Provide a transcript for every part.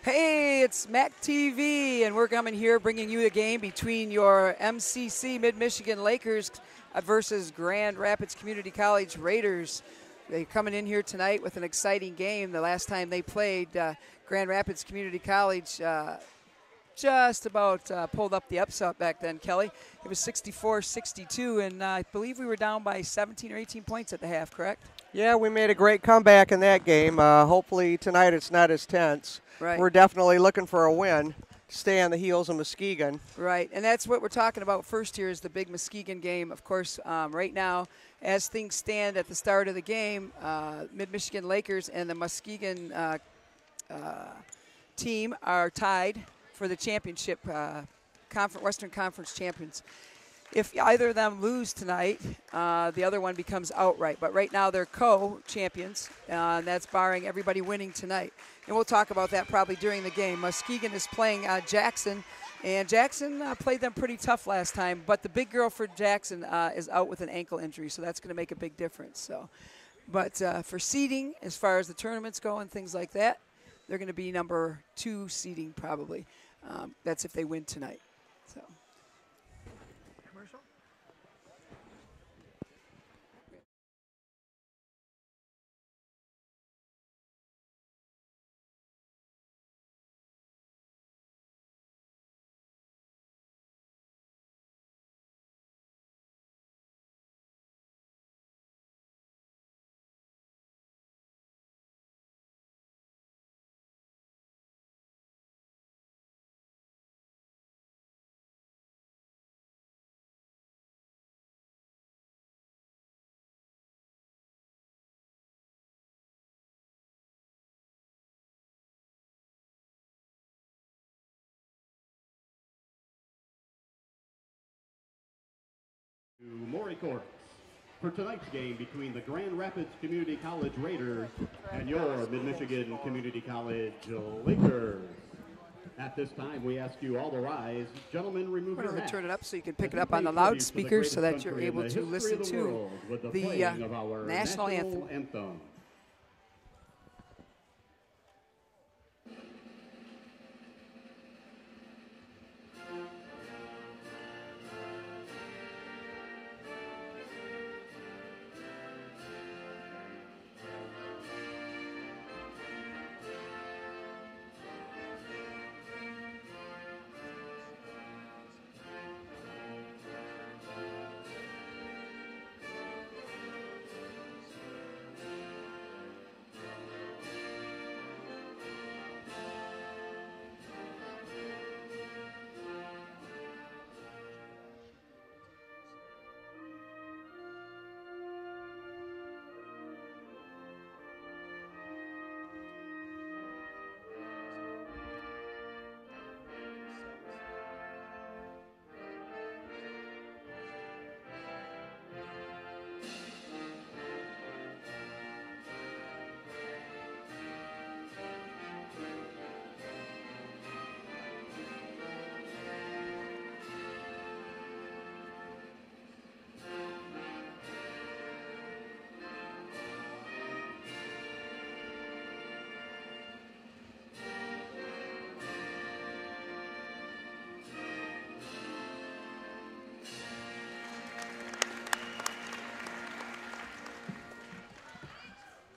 Hey, it's MAC TV, and we're coming here bringing you the game between your MCC Mid-Michigan Lakers versus Grand Rapids Community College Raiders. They're coming in here tonight with an exciting game. The last time they played, Grand Rapids Community College just about pulled up the upset back then, Kelly. It was 64-62, and I believe we were down by 17 or 18 points at the half, correct? Yeah, we made a great comeback in that game. Hopefully tonight it's not as tense. Right. We're definitely looking for a win to stay on the heels of Muskegon. Right, and that's what we're talking about first here is the big Muskegon game. Of course, right now, as things stand at the start of the game, Mid-Michigan Lakers and the Muskegon team are tied for the championship, Western Conference champions. If either of them lose tonight, the other one becomes outright. But right now they're co-champions, and that's barring everybody winning tonight. And we'll talk about that probably during the game. Muskegon is playing Jackson, and Jackson played them pretty tough last time. But the big girl for Jackson is out with an ankle injury, so that's going to make a big difference. So, but for seeding, as far as the tournaments go and things like that, they're going to be number 2 seeding probably. That's if they win tonight. So. Maury Court for tonight's game between the Grand Rapids Community College Raiders and your Mid-Michigan Community College Lakers. At this time, we ask you all to rise. Gentlemen, remove your hats. Turn it up so you can pick it up on the loudspeaker so that you're able to listen to the national anthem.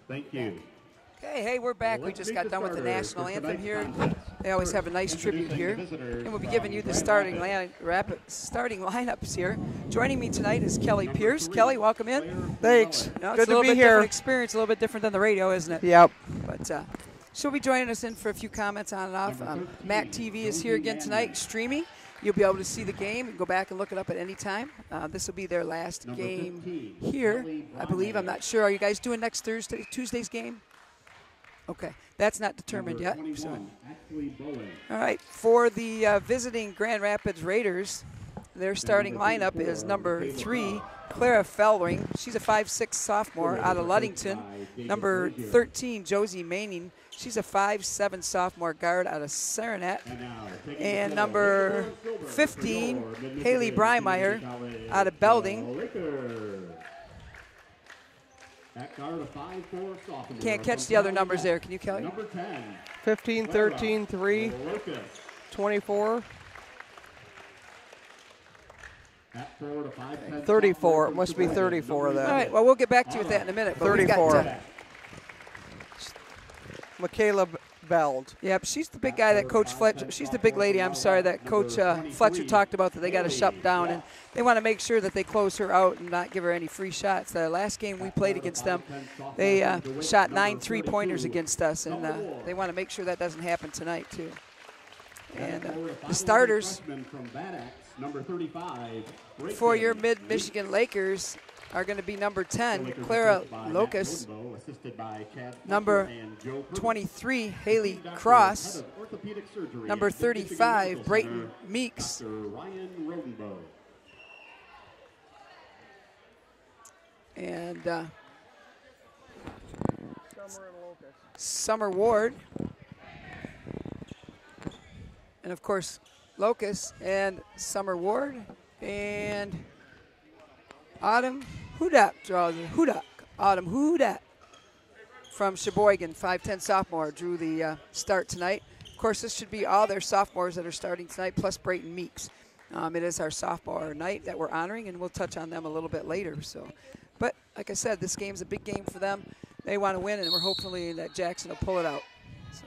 Thank you. Okay, hey, we're back. We just got done with the national anthem here. They always have a nice tribute here. And we'll be giving you the starting lineups here. Joining me tonight is Kelly Pierce. Kelly, welcome in. Thanks. You know, Good to be here. It's a little bit different experience, a little bit different than the radio, isn't it? Yep. But she'll be joining us in for a few comments on and off. MAC TV is here again tonight, streaming. You'll be able to see the game and go back and look it up at any time. This will be their last game here, I believe. I'm not sure. Are you guys doing next Tuesday's game? Okay, that's not determined yet. So. All right, for the visiting Grand Rapids Raiders, their starting lineup is number 3, Clara Fellring. She's a 5'6" sophomore out of Ludington. Number 13, Josie Manning. She's a 5'7" sophomore guard out of Saranac. And number 15, Haley Breimeyer out of Belding. At guard, a 5'4" sophomore. Can't catch from the other Cali numbers Tech, there. Can you, Kelly? Number 10. 15, 13, 3, Locus. 24, At forward, a 5'10" 34. It sophomore must be from 34 Sheboygan, then. All right, well, we'll get back to you with that in a minute. But we've got, 34. Michaela Beld. yep, she's the big guy that Coach Fletcher, she's the big lady, I'm sorry, that Coach Fletcher talked about that they got to shut down, and they want to make sure that they close her out and not give her any free shots. The last game we played against them, they shot 9 3-pointers against us, and they want to make sure that doesn't happen tonight, too. And the starters number 35, for your Mid-Michigan Lakers are going to be number 10, Clara Locus, number 23, Haley Cross, number 35, Brayton Meeks, and Summer Ward, and of course Locus and Summer Ward, and Autumn Hudak draws Hudak. Autumn Hudak from Sheboygan, 5'10" sophomore, drew the start tonight. Of course, this should be all their sophomores that are starting tonight, plus Brayton Meeks. It is our sophomore night that we're honoring, and we'll touch on them a little bit later. So, but like I said, this game's a big game for them. They want to win, and we're hopefully that Jackson will pull it out. So.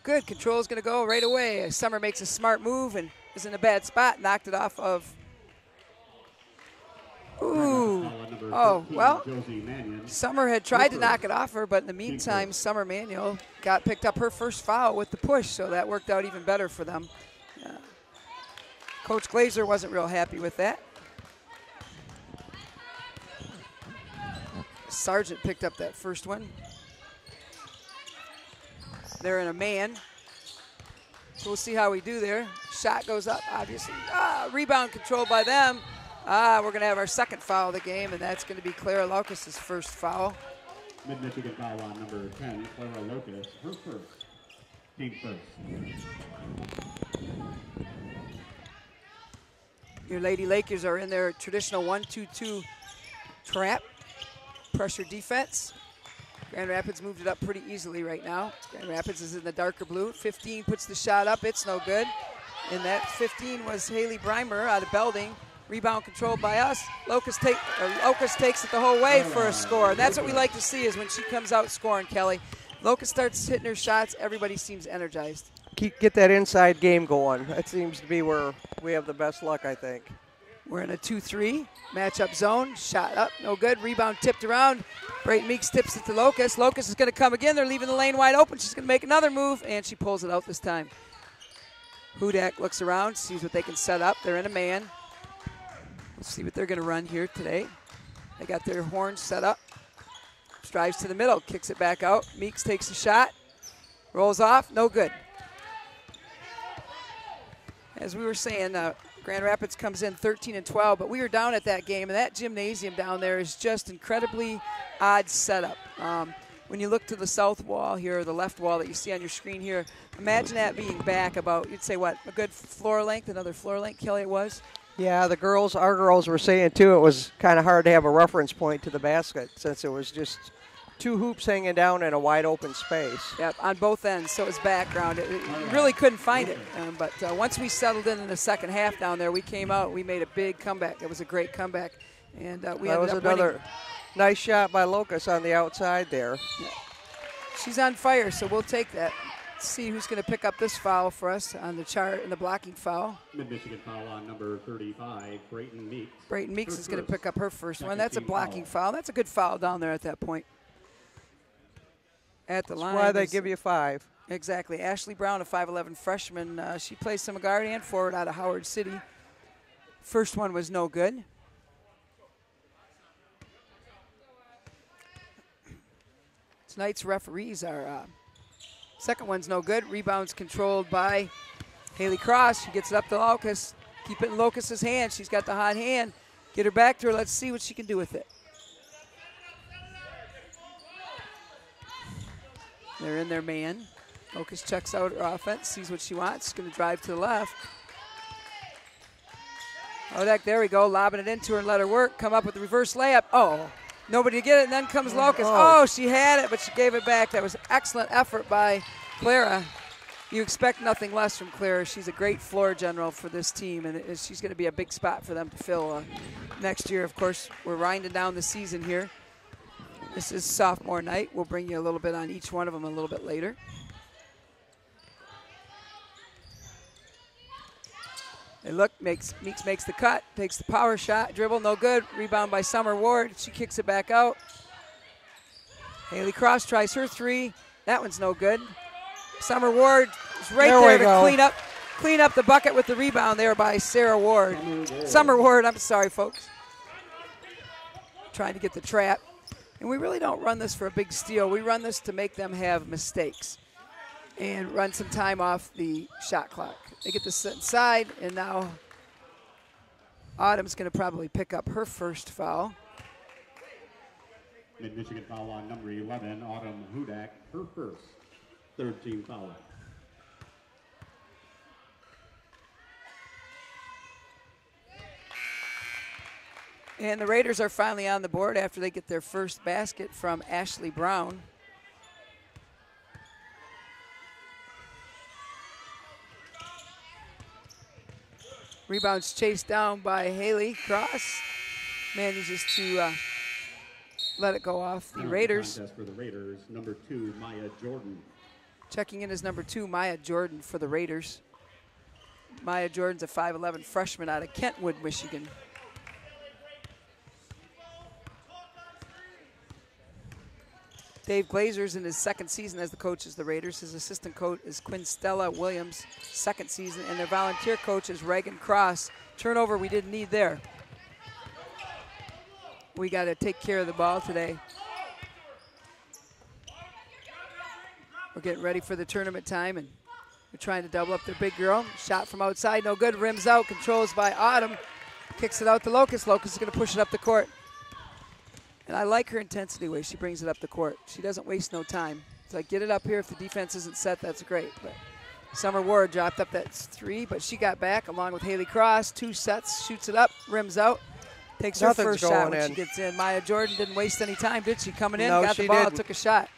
Good, control is going to go right away. Summer makes a smart move and is in a bad spot, knocked it off of. Ooh. Oh, well, Summer had tried to knock it off her, but in the meantime, Summer Manuel picked up her first foul with the push, so that worked out even better for them. Coach Glazer wasn't real happy with that. Sargent picked up that first one. They're in a man. So we'll see how we do there. Shot goes up, obviously. Rebound controlled by them. We're going to have our second foul of the game, and that's going to be Clara Locus' first foul. Mid-Michigan foul on number 10, Clara Locus, her first. Team first. Your Lady Lakers are in their traditional 1-2-2 trap, pressure defense. Grand Rapids moved it up pretty easily right now. Grand Rapids is in the darker blue. 15 puts the shot up. It's no good. And that 15 was Haley Breimer out of Belding. Rebound controlled by us. Locus takes it the whole way for a score. And that's what we like to see is when she comes out scoring, Kelly. Locus starts hitting her shots. Everybody seems energized. Get that inside game going. That seems to be where we have the best luck, I think. We're in a 2-3 matchup zone. Shot up, no good. Rebound tipped around. Brayton Meeks tips it to Locus. Locus is going to come again. They're leaving the lane wide open. She's going to make another move, and she pulls it out this time. Hudak looks around, sees what they can set up. They're in a man. Let's see what they're going to run here today. They got their horns set up. Drives to the middle, kicks it back out. Meeks takes a shot, rolls off, no good. As we were saying, Grand Rapids comes in 13-12, but we were down at that game, and that gymnasium down there is just incredibly odd setup. When you look to the south wall here, the left wall that you see on your screen here, imagine that being back about, you'd say what, a good floor length, another floor length, Kelly, it was? Yeah, our girls were saying, too, it was kind of hard to have a reference point to the basket since it was just two hoops hanging down in a wide open space. Yep, on both ends, so it's background. You really couldn't find it. But once we settled in the second half down there, we came out, we made a big comeback. It was a great comeback. And we ended up winning. Another nice shot by Locus on the outside there. Yeah. She's on fire, so we'll take that. Let's see who's going to pick up this foul for us on the chart in the blocking foul. Mid-Michigan foul on number 35, Brayton Meeks. Brayton Meeks is going to pick up her first one. That's a blocking foul. That's a good foul down there at that point. At the line. That's why they give you 5. Exactly. Ashley Brown, a 5'11 freshman. She plays some guard and forward out of Howard City. First one was no good. Tonight's referees are second one's no good. Rebounds controlled by Haley Cross. She gets it up to Locus. Keep it in Locus's hand. She's got the hot hand. Get her back to her. Let's see what she can do with it. They're in their man. Locus checks out her offense, sees what she wants. She's going to drive to the left. Hodak, there we go, lobbing it into her and let her work. Come up with the reverse layup. Oh, nobody to get it, and then comes Locust. Oh, she had it, but she gave it back. That was excellent effort by Clara. You expect nothing less from Clara. She's a great floor general for this team, and she's going to be a big spot for them to fill next year. Of course, we're winding down the season here. This is sophomore night. We'll bring you a little bit on each one of them a little bit later. And look, Meeks makes the cut, takes the power shot, dribble, no good. Rebound by Summer Ward. She kicks it back out. Haley Cross tries her three. That one's no good. Summer Ward is right there to clean up the bucket with the rebound there by Sarah Ward. Summer Ward, I'm sorry, folks. Trying to get the trap. And we really don't run this for a big steal. We run this to make them have mistakes and run some time off the shot clock. They get this inside, and now Autumn's going to probably pick up her first foul. Mid-Michigan foul on number 11, Autumn Hudak, her first, third team foul. And the Raiders are finally on the board after they get their first basket from Ashley Brown. Rebounds chased down by Haley Cross. Manages to let it go off the Raiders. Contest for the Raiders, number 2, Maya Jordan. Checking in as number 2, Maya Jordan for the Raiders. Maya Jordan's a 5'11" freshman out of Kentwood, Michigan. Dave Glazer's in his second season as the coach of the Raiders. His assistant coach is Quinn Stella Williams, second season, and their volunteer coach is Reagan Cross. Turnover we didn't need there. We got to take care of the ball today. We're getting ready for the tournament time, and we're trying to double up their big girl. Shot from outside, no good, rims out, controls by Autumn. Kicks it out to Locust. Locust is going to push it up the court. And I like her intensity way she brings it up the court. She doesn't waste no time. It's like, get it up here. If the defense isn't set, that's great. But Summer Ward dropped up that three, but she got back along with Haley Cross. 2 sets, shoots it up, rims out. Takes her first shot when she gets in. Maya Jordan didn't waste any time, did she? Coming in, got the ball, took a shot.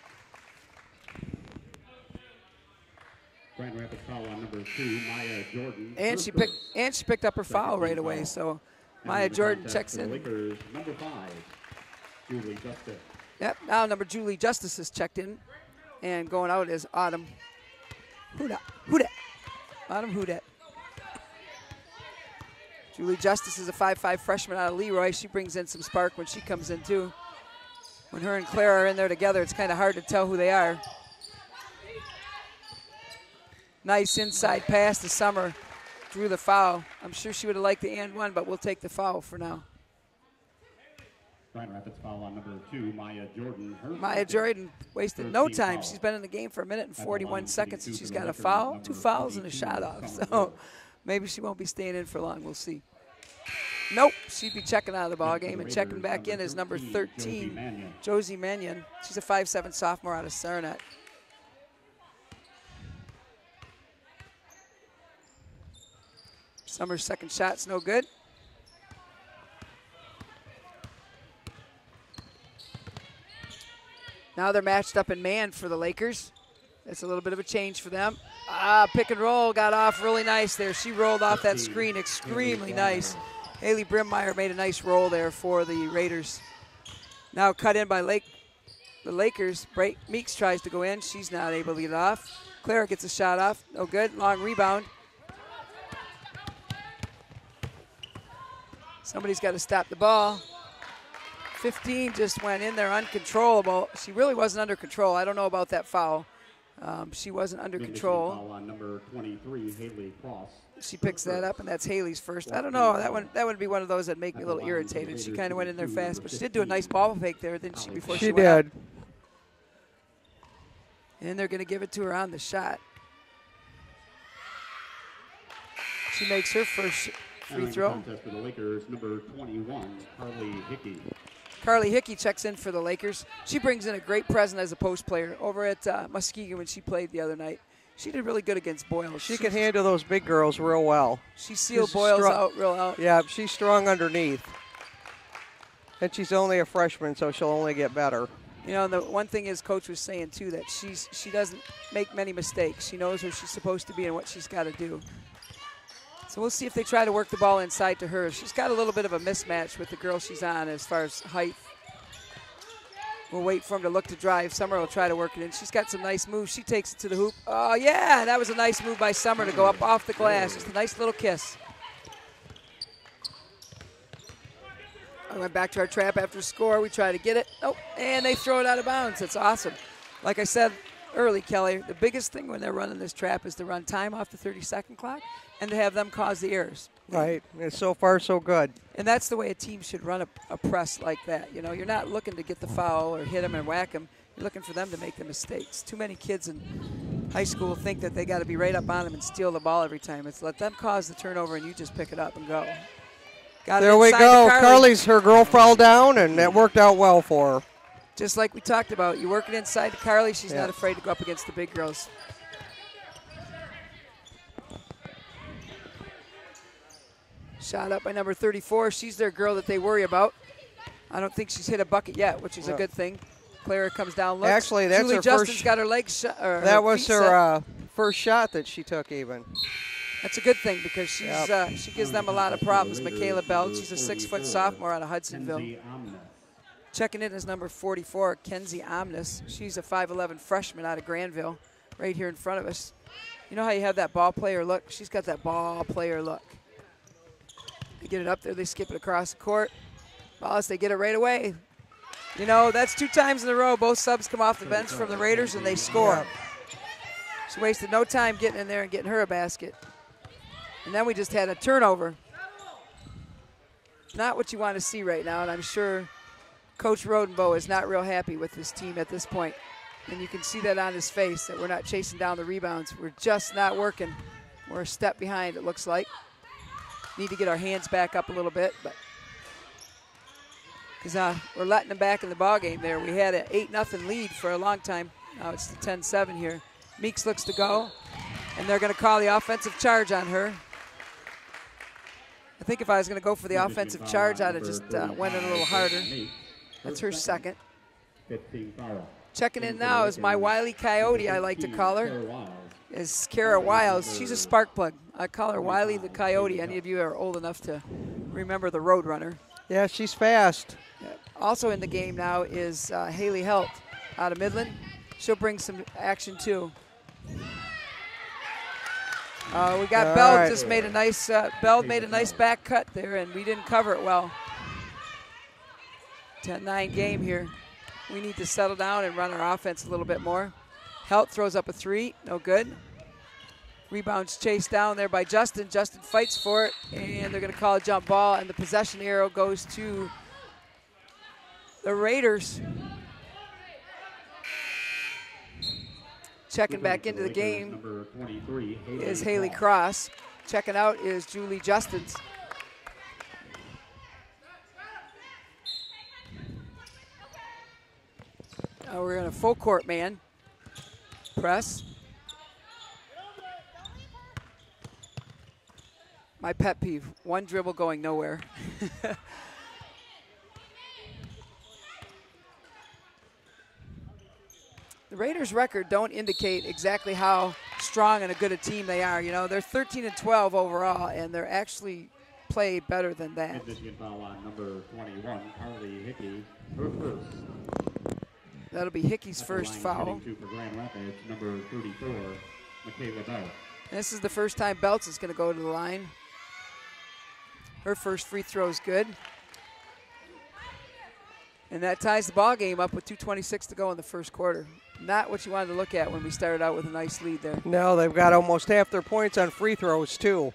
Grand Rapids foul on number 2, Maya Jordan. And she picked up her foul right away. So Maya Jordan checks in. Lakers, number 5. Julie Justice. Yep, now number Julie Justice is checked in. And going out is Autumn Hudak. Autumn Hudak. Julie Justice is a 5'5" freshman out of Leroy. She brings in some spark when she comes in too. When her and Clara are in there together, it's kind of hard to tell who they are. Nice inside pass to Summer. Drew the foul. I'm sure she would have liked the and one, but we'll take the foul for now. Grand Rapids foul on number 2, Maya Jordan. Maya Jordan wasted no time. Foul. She's been in the game for 1 minute and 41 seconds, and she's got a foul, 2 fouls, and a shot off. So maybe she won't be staying in for long. We'll see. Nope, she'd be checking out of the ball game, and checking back in is number 13, Josie Mannion. She's a 5'7" sophomore out of Saranac. Summer's second shot's no good. Now they're matched up in man for the Lakers. That's a little bit of a change for them. Pick and roll got off really nice there. She rolled off that screen extremely nice. Haley Brimmeyer made a nice roll there for the Raiders. Now cut in by the Lakers. Meeks tries to go in. She's not able to get it off. Clara gets a shot off. No good. Long rebound. Somebody's got to stop the ball. 15 just went in there uncontrollable. She really wasn't under control. I don't know about that foul. She wasn't under control. Foul on number 23, Haley Cross. She picks that up, and that's Haley's first. I don't know. That would be one of those that make me a little irritated. She kind of went in there fast, but she did do a nice ball fake there, didn't she, before she went out? And they're going to give it to her on the shot. She makes her first free throw. Contest for the Lakers, number 21, Carly Hickey. Carly Hickey checks in for the Lakers. She brings in a great presence as a post player over at Muskegon when she played the other night. She did really good against Boyle. She can handle those big girls real well. She sealed She's Boyles strong. out real out. Yeah, she's strong underneath. And she's only a freshman, so she'll only get better. You know, and the one thing is Coach was saying, too, that she doesn't make many mistakes. She knows where she's supposed to be and what she's got to do. So we'll see if they try to work the ball inside to her. She's got a little bit of a mismatch with the girl she's on as far as height. We'll wait for him to look to drive. Summer will try to work it in. She's got some nice moves. She takes it to the hoop. Oh, yeah, that was a nice move by Summer to go up off the glass. Just a nice little kiss. I went back to our trap after score. We try to get it. Oh, and they throw it out of bounds. That's awesome. Like I said early, Kelly, the biggest thing when they're running this trap is to run time off the 30-second clock and to have them cause the errors. Right. And so far, so good. And that's the way a team should run a press like that. You know, you're not looking to get the foul or hit them and whack them. You're looking for them to make the mistakes. Too many kids in high school think that they got to be right up on them and steal the ball every time. It's let them cause the turnover and you just pick it up and go. Got there we go. Carly's, her girl fell down, and that worked out well for her. Just like we talked about, you work it inside to Carly. She's not afraid to go up against the big girls. Shot up by number 34. She's their girl that they worry about. I don't think she's hit a bucket yet, which is a good thing. Clara comes down, looks. Actually, that's Julie her Justin's first. Got her legs shut. That was her first shot that she took, even. That's a good thing because she's she gives them a lot of problems. Michaela Bell, she's a 6-foot sophomore out of Hudsonville. Checking in is number 44, Kenzie Omnis. She's a 5'11 freshman out of Granville, right here in front of us. You know how you have that ball player look? She's got that ball player look. They get it up there, they skip it across the court. Wallace, they get it right away. You know, that's 2 times in a row. Both subs come off the bench from the Raiders and they score. She wasted no time getting in there and getting her a basket. And then we just had a turnover. Not what you want to see right now, and I'm sure Coach Rodenbow is not real happy with this team at this point. And you can see that on his face, that we're not chasing down the rebounds. We're just not working. We're a step behind, it looks like. Need to get our hands back up a little bit, but because we're letting them back in the ballgame there. We had an 8-0 lead for a long time. Now it's the 10-7 here. Meeks looks to go, and they're going to call the offensive charge on her. I think if I was going to go for the offensive charge, I'd have just went in a little harder. That's her second. Checking in now is my Wily Coyote, I like to call her, is Kara Wiles. She's a spark plug. I call her Wily the Coyote. Any of you are old enough to remember the Roadrunner. Yeah, she's fast. Also in the game now is Haley Helt out of Midland. She'll bring some action too. We got Bell just made a nice Bell made a nice back cut there, and we didn't cover it well. 10-9 game here. We need to settle down and run our offense a little bit more. Helt throws up a 3, no good. Rebounds chased down there by Justin. Justin fights for it, and they're going to call a jump ball, and the possession arrow goes to the Raiders. Checking back into the game is Haley Cross. Checking out is Julie Justins. We're in a full court man. Press. My pet peeve, one dribble going nowhere. The Raiders' record don't indicate exactly how strong and a good a team they are. You know, they're 13-12 overall, and they're actually played better than that. Michigan foul on number 21, Carly Hickey, her first. That'll be Hickey's first foul. For Grand Rapids, number 34, Michaela Bell. This is the first time Belts is going to go to the line. Her first free throw is good. And that ties the ball game up with 2:26 to go in the first quarter. Not what you wanted to look at when we started out with a nice lead there. No, they've got almost half their points on free throws, too.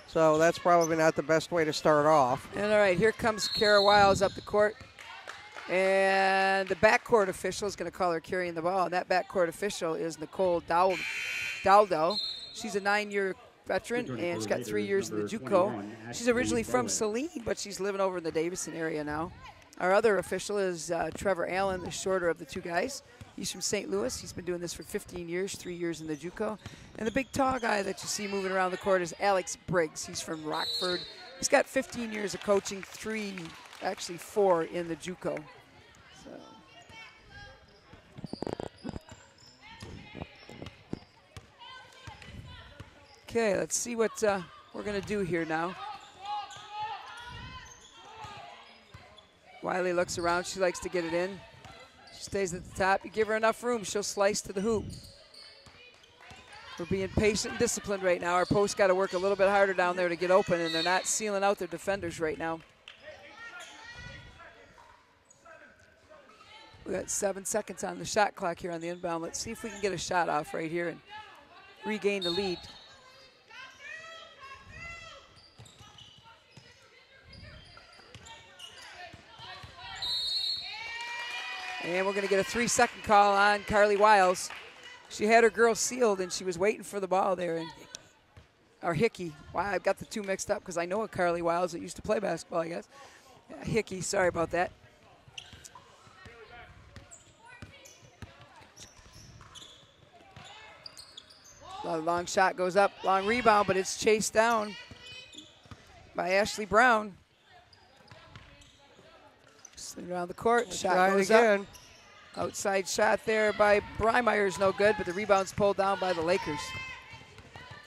So that's probably not the best way to start off. And all right, here comes Kara Wiles up the court. And the backcourt official is going to call her carrying the ball. And that backcourt official is Nicole Dowdell. She's a 9-year veteran, and she's got 3 years in the JUCO. She's originally from Saline, but she's living over in the Davison area now. Our other official is Trevor Allen, the shorter of the two guys. He's from St. Louis. He's been doing this for 15 years, 3 years in the JUCO. And the big tall guy that you see moving around the court is Alex Briggs. He's from Rockford. He's got 15 years of coaching, 4 in the JUCO. So. Okay, let's see what we're going to do here now. Wiley looks around. She likes to get it in. She stays at the top. You give her enough room, she'll slice to the hoop. We're being patient and disciplined right now. Our post got to work a little bit harder down there to get open, and they're not sealing out their defenders right now. We got 7 seconds on the shot clock here on the inbound. Let's see if we can get a shot off right here and regain the lead. And we're going to get a 3-second call on Carly Wiles. She had her girl sealed, and she was waiting for the ball there. And or Hickey. Wow, I've got the two mixed up because I know a Carly Wiles that used to play basketball, I guess. Yeah, Hickey, sorry about that. A long shot goes up, long rebound, but it's chased down by Ashley Brown. Swing around the court, shot goes up. Outside shot there by Breimeyer is no good, but the rebound's pulled down by the Lakers.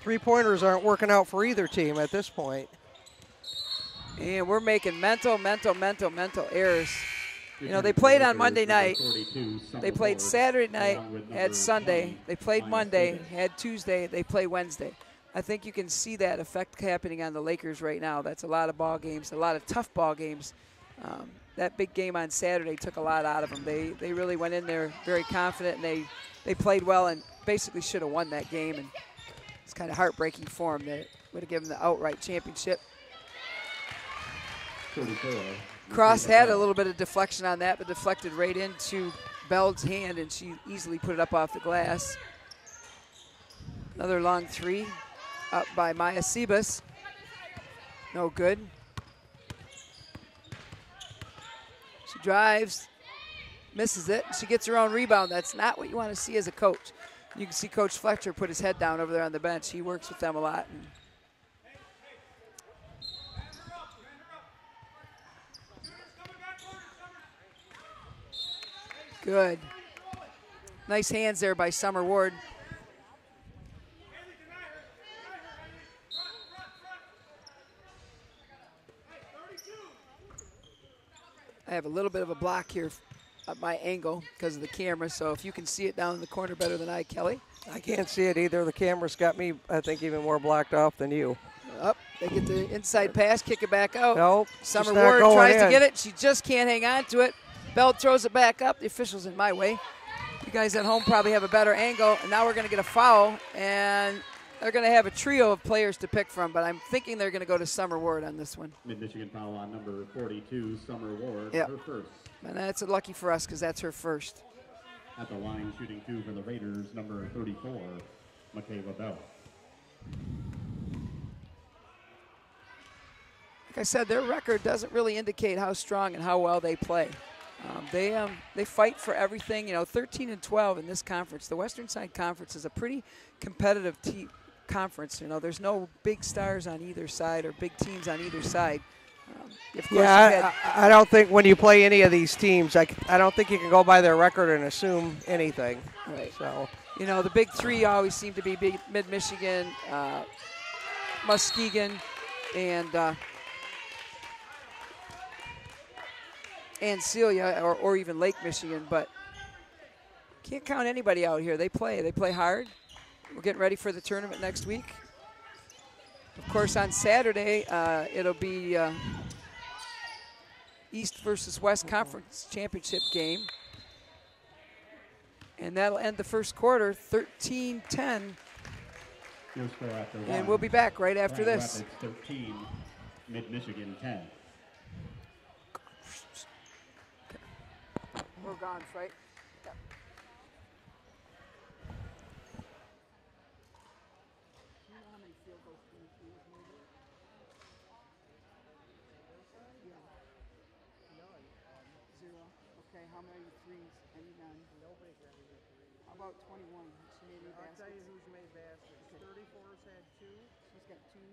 Three-pointers aren't working out for either team at this point. And we're making mental errors. You know, they played on Monday night. They played Saturday night, had Sunday. They played Monday, had Tuesday. They play Wednesday. I think you can see that effect happening on the Lakers right now. That's a lot of ball games, a lot of tough ball games. That big game on Saturday took a lot out of them. They really went in there very confident, and they played well and basically should have won that game. And it's kind of heartbreaking for them. That would have given them the outright championship. Cross had a little bit of deflection on that, but deflected right into Beld's hand, and she easily put it up off the glass. Another long three up by Maya Sebas. No good. She drives, misses it. She gets her own rebound. That's not what you want to see as a coach. You can see Coach Fletcher put his head down over there on the bench. He works with them a lot. Good. Nice hands there by Summer Ward. I have a little bit of a block here at my angle because of the camera, so if you can see it down in the corner better than I, Kelly. I can't see it either. The camera's got me, I think, even more blocked off than you. Up, they get the inside pass, kick it back out. Nope. Summer Ward tries to get it. She just can't hang on to it. Belt throws it back up. The official's in my way. You guys at home probably have a better angle, and now we're going to get a foul, and they're going to have a trio of players to pick from, but I'm thinking they're going to go to Summer Ward on this one. Mid-Michigan foul on number 42, Summer Ward, yep. her first. And that's lucky for us because that's her first. At the line, shooting two for the Raiders, number 34, Michaela Bell. Like I said, their record doesn't really indicate how strong and how well they play. They fight for everything. You know, 13-12 in this conference. The Western Side Conference is a pretty competitive conference. You know, there's no big stars on either side or big teams on either side. I don't think when you play any of these teams, I don't think you can go by their record and assume anything. Right. So, you know, the big three always seem to be Mid-Michigan, Muskegon, and Celia, or even Lake Michigan, but can't count anybody out here. They play hard. We're getting ready for the tournament next week. Of course, on Saturday, it'll be East versus West Conference Championship game. And that'll end the first quarter, 13-10. And we'll be back right after this. Rapids 13, Mid-Michigan 10. We're gone, right? Yep. Do you know how many field goals teams made? Yeah. None. 0. Okay, how many threes? Any none? Nobody got any. How about 21? She made any I'll tell you baskets? who's made baskets. 34's had 2. She's got two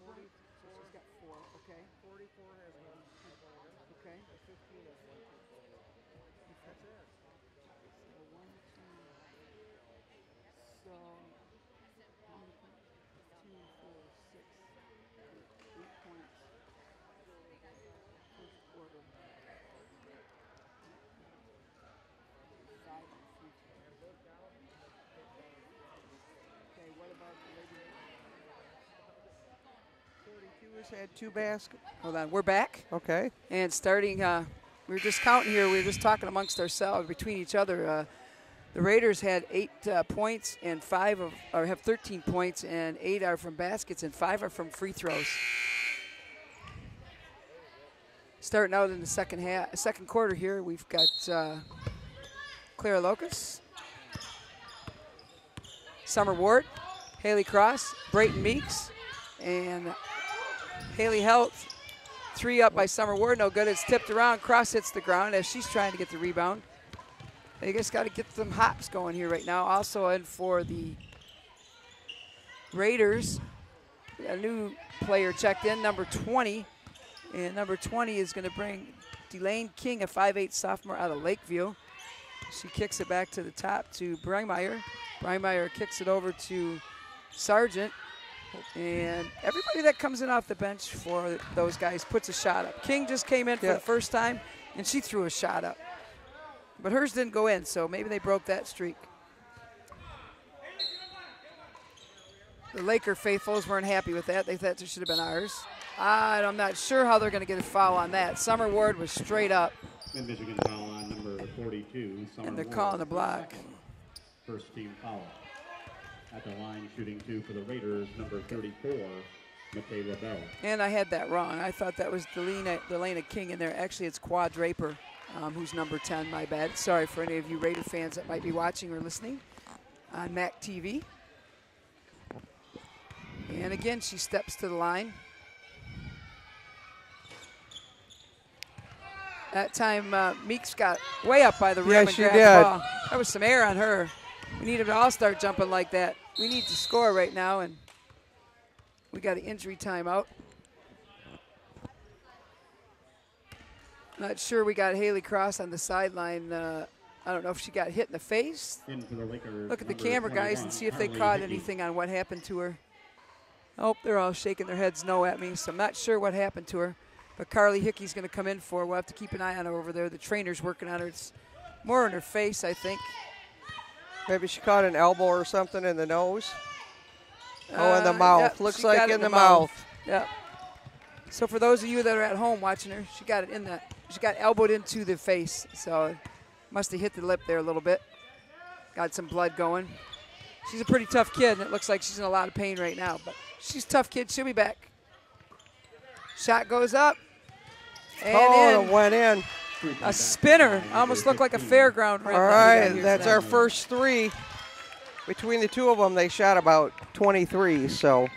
points. So she's got 4. Okay. 44 has 1 2-pointer. Okay. 15 has 1 2-pointer. That's it. So 1, 2. So 1, 2, 4, 6, 8 points. First quarter. 5 on free throw. Okay, what about the lady? 42 has had 2 baskets. Hold on, we're back. Okay. And starting, we were just counting here. We were just talking amongst ourselves, between each other. The Raiders had 8 points, and have 13 points, and 8 are from baskets, and 5 are from free throws. Starting out in the second quarter here, we've got Clara Locust, Summer Ward, Haley Cross, Brayton Meeks, and Haley Helt. 3 up by Summer Ward, no good. It's tipped around. Cross hits the ground as she's trying to get the rebound. They just got to get some hops going here right now. Also in for the Raiders, a new player checked in, number 20. And number 20 is going to bring Delane King, a 5'8" sophomore out of Lakeview. She kicks it back to the top to Brangmeyer. Brangmeyer kicks it over to Sargent. And everybody that comes in off the bench for those guys puts a shot up. King just came in for the first time, and she threw a shot up. But hers didn't go in, so maybe they broke that streak. The Laker faithfuls weren't happy with that. They thought it should have been ours. I'm not sure how they're going to get a foul on that. Summer Ward was straight up. Mid-Michigan foul on number 42, Summer And they're Ward. calling a block. First team foul. At the line, shooting 2 for the Raiders, number 34, Michaela Bell. And I had that wrong. I thought that was Delana King in there. Actually, it's Quad Draper, who's number 10, my bad. Sorry for any of you Raider fans that might be watching or listening on MAC TV. And again, she steps to the line. That time, Meeks got way up by the rim and she grabbed did. the ball. That was some air on her. We need them to all start jumping like that. We need to score right now, and we got an injury timeout. Not sure we got Haley Cross on the sideline. I don't know if she got hit in the face. In for the Lakers, Look at the number camera, guys, 21, and see if they Carly caught Hickey. anything on what happened to her. Oh, they're all shaking their heads no at me, so I'm not sure what happened to her. But Carly Hickey's going to come in for her. We'll have to keep an eye on her over there. The trainer's working on her. It's more in her face, I think. Maybe she caught an elbow or something in the nose. In the mouth. Yep, Looks she got like it in the mouth. Yep. So for those of you that are at home watching her, she got it in the. She got elbowed into the face, so it must have hit the lip there a little bit. Got some blood going. She's a pretty tough kid, and it looks like she's in a lot of pain right now. But she's a tough kid. She'll be back. Shot goes up. And It went in. a spinner. Almost looked like a fairground rim. All right, that's our first 3. Between the two of them, they shot about 23, so.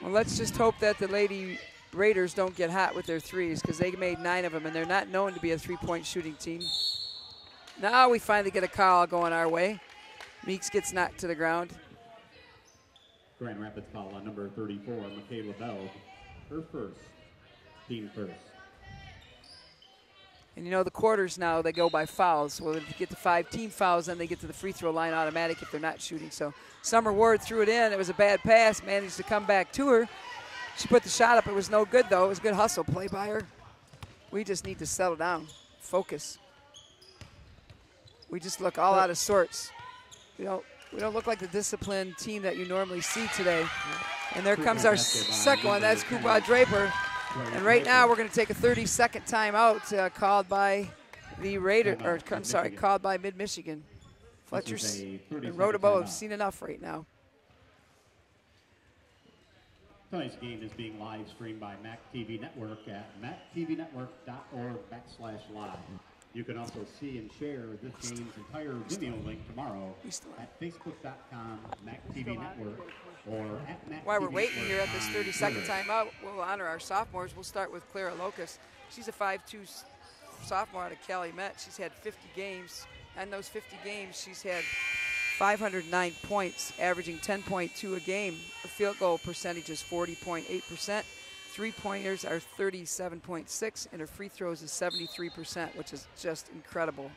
Well, let's just hope that the Lady Raiders don't get hot with their threes, because they made 9 of them, and they're not known to be a three-point shooting team. Now we finally get a call going our way. Meeks gets knocked to the ground. Grand Rapids foul on number 34, Michaela Bell. Her first, team first. And you know the quarters now, they go by fouls. Well, if you get to 5 team fouls, then they get to the free throw line automatic if they're not shooting. So Summer Ward threw it in. It was a bad pass, managed to come back to her. She put the shot up. It was no good, though. It was a good hustle play by her. We just need to settle down, focus. We just look all out of sorts. We don't look like the disciplined team that you normally see today. And there comes our second one. That's Kuba Draper. And right now we're going to take a 30-second timeout called by the Raider, or I'm sorry, called by Mid-Michigan. Fletcher's and Rotabo have seen enough right now. Tonight's game is being live streamed by MAC TV Network at mactvnetwork.org/live. You can also see and share this game's entire video link tomorrow at facebook.com/MacTVNetwork or at MacTV While we're waiting Network here at this on 30-second Twitter. timeout, we'll honor our sophomores. We'll start with Clara Locust. She's a 5'2" sophomore out of Calumet. She's had 50 games, in those 50 games, she's had 509 points, averaging 10.2 a game. Her field goal percentage is 40.8%. Three-pointers are 37.6, and her free throws is 73%, which is just incredible.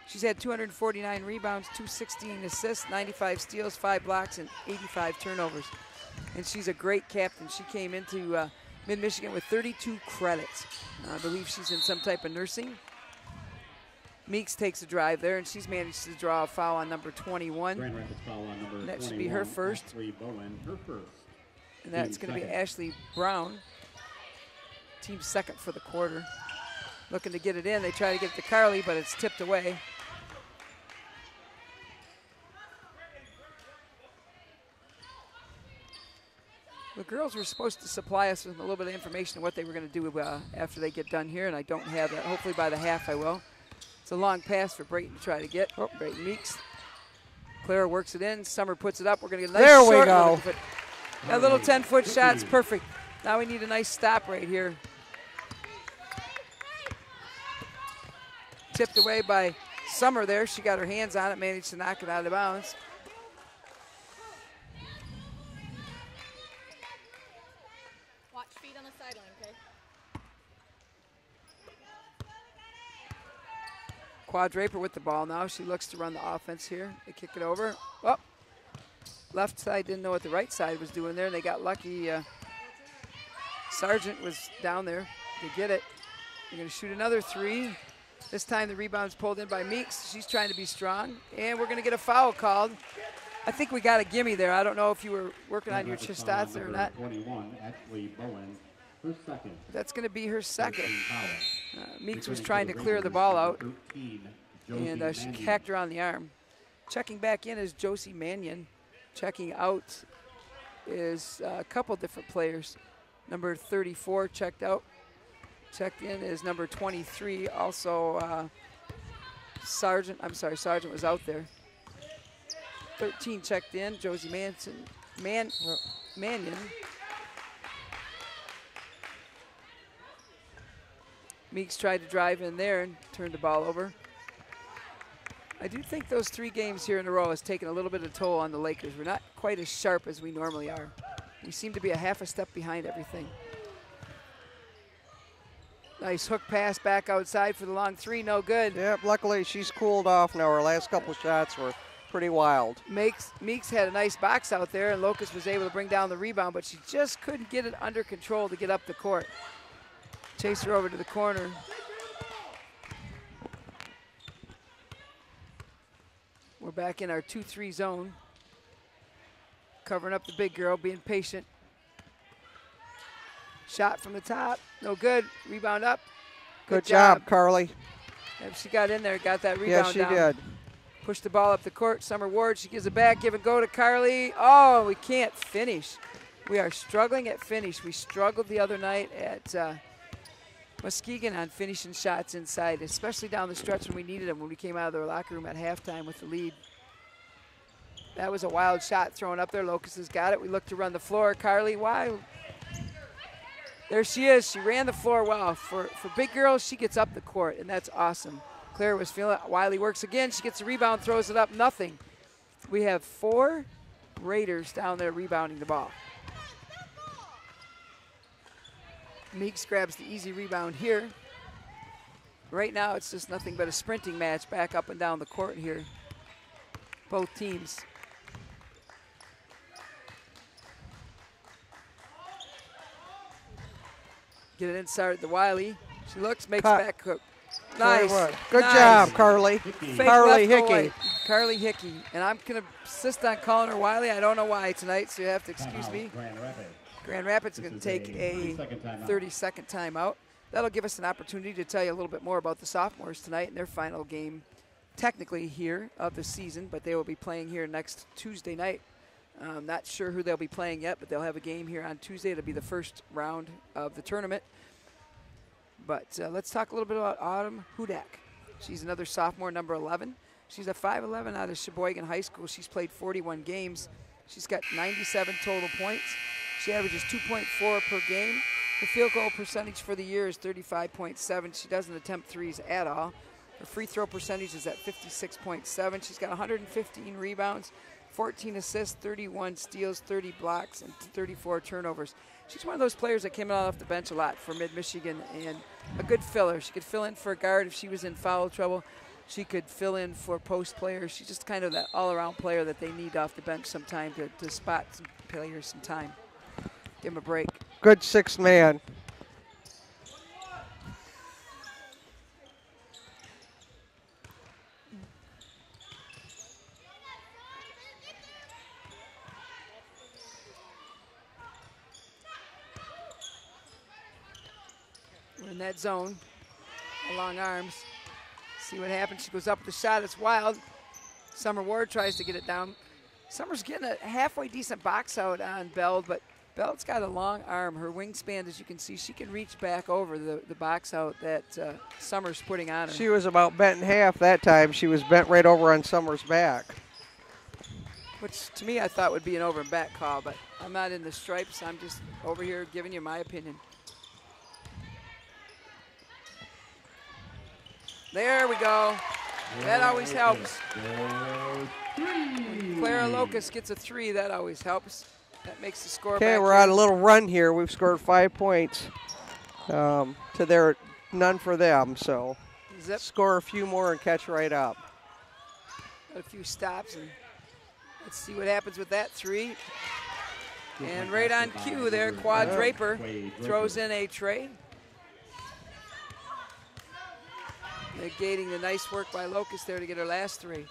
She's had 249 rebounds, 216 assists, 95 steals, 5 blocks, and 85 turnovers. And she's a great captain. She came into Mid-Michigan with 32 credits. I believe she's in some type of nursing. Meeks takes a drive there, and she's managed to draw a foul on number 21. Grand Rapids foul on number 21. That should be her first. Ashley Bowen, her first. And that's going to be Ashley Brown, team second for the quarter. Looking to get it in. They try to get it to Carly, but it's tipped away. The girls were supposed to supply us with a little bit of information on what they were going to do after they get done here, and I don't have that. Hopefully by the half I will. It's a long pass for Brayton to try to get. Oh, Brayton Meeks. Clara works it in. Summer puts it up. We're going to get a nice there short we go. one. That little 10-foot shot's perfect. Now we need a nice stop right here. Tipped away by Summer there. She got her hands on it, managed to knock it out of bounds. Watch feet on the sideline, okay? Quad Draper with the ball now. She looks to run the offense here. They kick it over. Oh, left side didn't know what the right side was doing there, and they got lucky. Sargent was down there to get it. They're going to shoot another three. This time the rebound's pulled in by Meeks. She's trying to be strong, and we're going to get a foul called. I think we got a gimme there. I don't know if you were working on your stats or not. 21, Ashley Bowen, her second. That's going to be her second. Foul. Meeks was trying to clear the ball out, 13, and she Josie hacked her on the arm. Checking back in is Josie Mannion. Checking out is a couple different players. Number 34 checked out. Checked in is number 23. Also, Sargent was out there. 13 checked in, Josie Mannion. Meeks tried to drive in there and turned the ball over. I do think those 3 games here in a row has taken a little bit of toll on the Lakers. We're not quite as sharp as we normally are. We seem to be a half a step behind everything. Nice hook pass back outside for the long 3, no good. Yep, luckily she's cooled off now. Her last couple shots were pretty wild. Meeks had a nice box out there, and Locust was able to bring down the rebound, but she just couldn't get it under control to get up the court. Chase her over to the corner. We're back in our 2-3 zone. Covering up the big girl, being patient. Shot from the top, no good. Rebound up. Good job, Carly. Yep, she got in there, got that rebound down. Yeah, she did. Pushed the ball up the court. Summer Ward, she gives it back, give and go to Carly. Oh, we can't finish. We are struggling at finish. We struggled the other night at Muskegon on finishing shots inside, especially down the stretch when we needed them, when we came out of their locker room at halftime with the lead. That was a wild shot thrown up there. Locust has got it. We look to run the floor. Carly, why? There she is. She ran the floor well. For big girls, she gets up the court, and that's awesome. Claire was feeling it. Wiley works again. She gets a rebound, throws it up, nothing. We have 4 Raiders down there rebounding the ball. Meeks grabs the easy rebound here. Right now, it's just nothing but a sprinting match back up and down the court here. Both teams. Get it inside the Wiley. She looks, makes back hook. Nice. Good nice. job, Carly. Fake Carly left goal Hickey. right. Carly Hickey. And I'm going to insist on calling her Wiley. I don't know why tonight, so you have to excuse me. Grand Rapids is going to take a 30-second timeout. That'll give us an opportunity to tell you a little bit more about the sophomores tonight and their final game, technically here of the season, but they will be playing here next Tuesday night. Not sure who they'll be playing yet, but they'll have a game here on Tuesday. It'll be the first round of the tournament. But let's talk a little bit about Autumn Hudak. She's another sophomore, number 11. She's a 5'11" out of Sheboygan High School. She's played 41 games. She's got 97 total points. She averages 2.4 per game. The field goal percentage for the year is 35.7. She doesn't attempt threes at all. Her free throw percentage is at 56.7. She's got 115 rebounds, 14 assists, 31 steals, 30 blocks, and 34 turnovers. She's one of those players that came out off the bench a lot for Mid-Michigan and a good filler. She could fill in for a guard if she was in foul trouble. She could fill in for post players. She's just kind of that all-around player that they need off the bench sometime to spot some players some time. Give them a break. Good sixth man. We're in that zone. Long arms. See what happens. She goes up with the shot. It's wild. Summer Ward tries to get it down. Summer's getting a halfway decent box out on Bell, but Bell's got a long arm. Her wingspan, as you can see, she can reach back over the box out that Summer's putting on her. She was about bent in half that time. She was bent right over on Summer's back. Which, to me, I thought would be an over and back call, but I'm not in the stripes. I'm just over here giving you my opinion. There we go. That always helps. When Clara Locust gets a 3, that always helps. That makes the score Okay, back we're here. on a little run here. We've scored 5 points to their none for them. So Zip. score a few more and catch right up. Got a few stops, and let's see what happens with that 3. And right on cue there, Quad Draper throws in a tray. Negating the nice work by Locust there to get her last 3.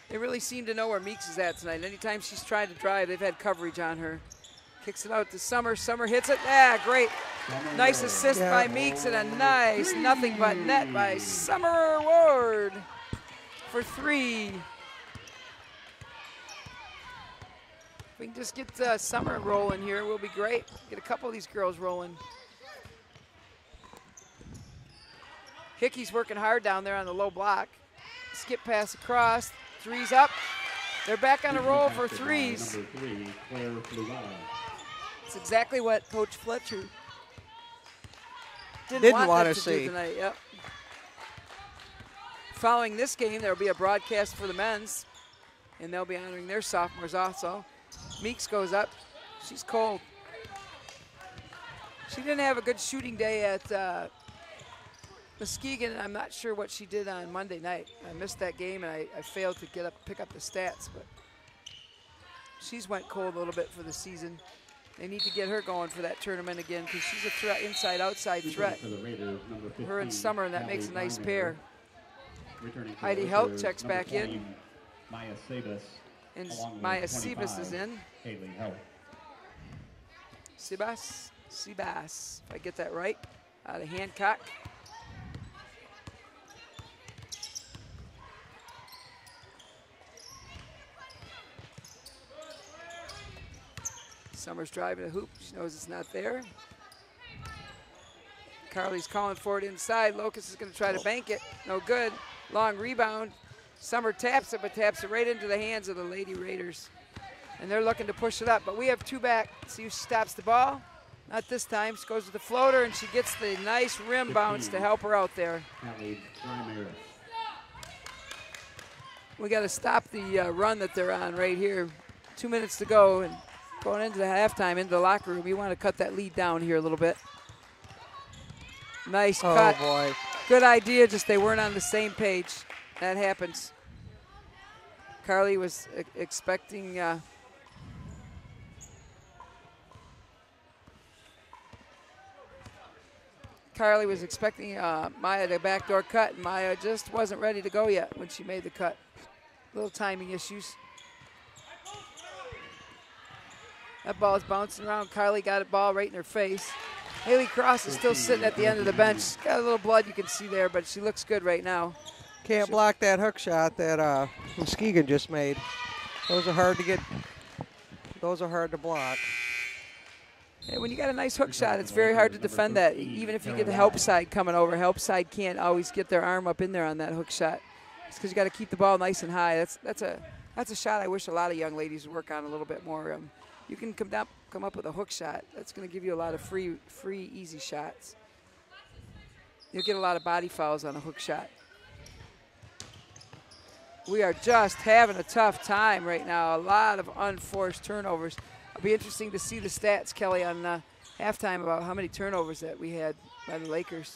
They really seem to know where Meeks is at tonight. Anytime she's tried to drive, they've had coverage on her. Kicks it out to Summer. Summer hits it. Ah, great. Nice assist by Meeks and a nice nothing but net by Summer Ward for 3. If we can just get Summer rolling here, we'll be great. Get a couple of these girls rolling. Hickey's working hard down there on the low block. Skip pass across. 3's up. They're back on a roll for 3s. It's exactly what Coach Fletcher didn't want to see tonight. Yep. Following this game, there will be a broadcast for the men's, and they'll be honoring their sophomores also. Meeks goes up. She's cold. She didn't have a good shooting day at Muskegon, and I'm not sure what she did on Monday night. I missed that game, and I failed to pick up the stats, but she's went cold a little bit for the season. They need to get her going for that tournament again because she's a threat, inside-outside threat. Her and Summer, and that makes a nice pair. Heidi Helt checks back in. Maya Sebas. And Maya Sebas is in. Haley Helt. Sebas, if I get that right, out of Hancock. Summer's driving a hoop. She knows it's not there. Carly's calling for it inside. Locust is going to try to bank it. No good. Long rebound. Summer taps it, but taps it right into the hands of the Lady Raiders. And they're looking to push it up, but we have 2 back. See who stops the ball? Not this time. She goes to the floater, and she gets the nice rim bounce to help her out there. We got to stop the run that they're on right here. 2 minutes to go, and going into the halftime, into the locker room, you want to cut that lead down here a little bit. Nice cut. Oh, boy. Good idea, just they weren't on the same page. That happens. Carly was expecting Maya to backdoor cut, and Maya just wasn't ready to go yet when she made the cut. Little timing issues. That ball is bouncing around. Carly got a ball right in her face. Haley Cross is still sitting at the end of the bench. Got a little blood you can see there, but she looks good right now. Can't block that hook shot that Muskegon just made. Those are hard to get. Those are hard to block. Yeah, when you got a nice hook shot, it's very hard to defend that. Even if you get the help side coming over, help side can't always get their arm up in there on that hook shot. It's because you got to keep the ball nice and high. That's a shot I wish a lot of young ladies would work on a little bit more. you can come up with a hook shot. That's going to give you a lot of free, easy shots. You'll get a lot of body fouls on a hook shot. We are just having a tough time right now. A lot of unforced turnovers. It'll be interesting to see the stats, Kelly, on halftime about how many turnovers that we had by the Lakers.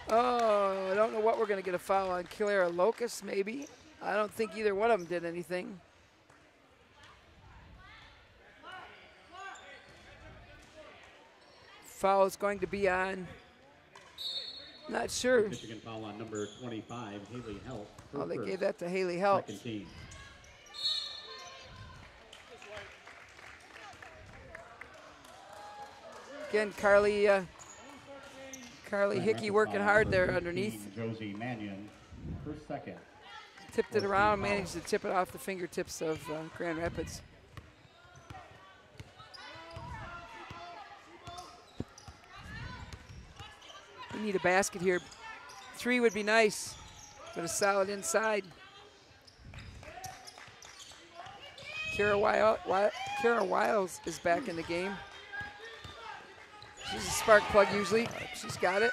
Oh, I don't know what we're going to get a foul on. Clara Locust, maybe. I don't think either one of them did anything. Foul is going to be on, not sure. Michigan foul on number 25, Haley Help. Oh, they gave that to Haley Help. Second team. Again, Carly Hickey working hard there underneath. Josie Mannion for second. Tipped it around, managed to tip it off the fingertips of Grand Rapids. We need a basket here. 3 would be nice, but a solid inside. Kara Wiles is back in the game. She's a spark plug usually. She's got it.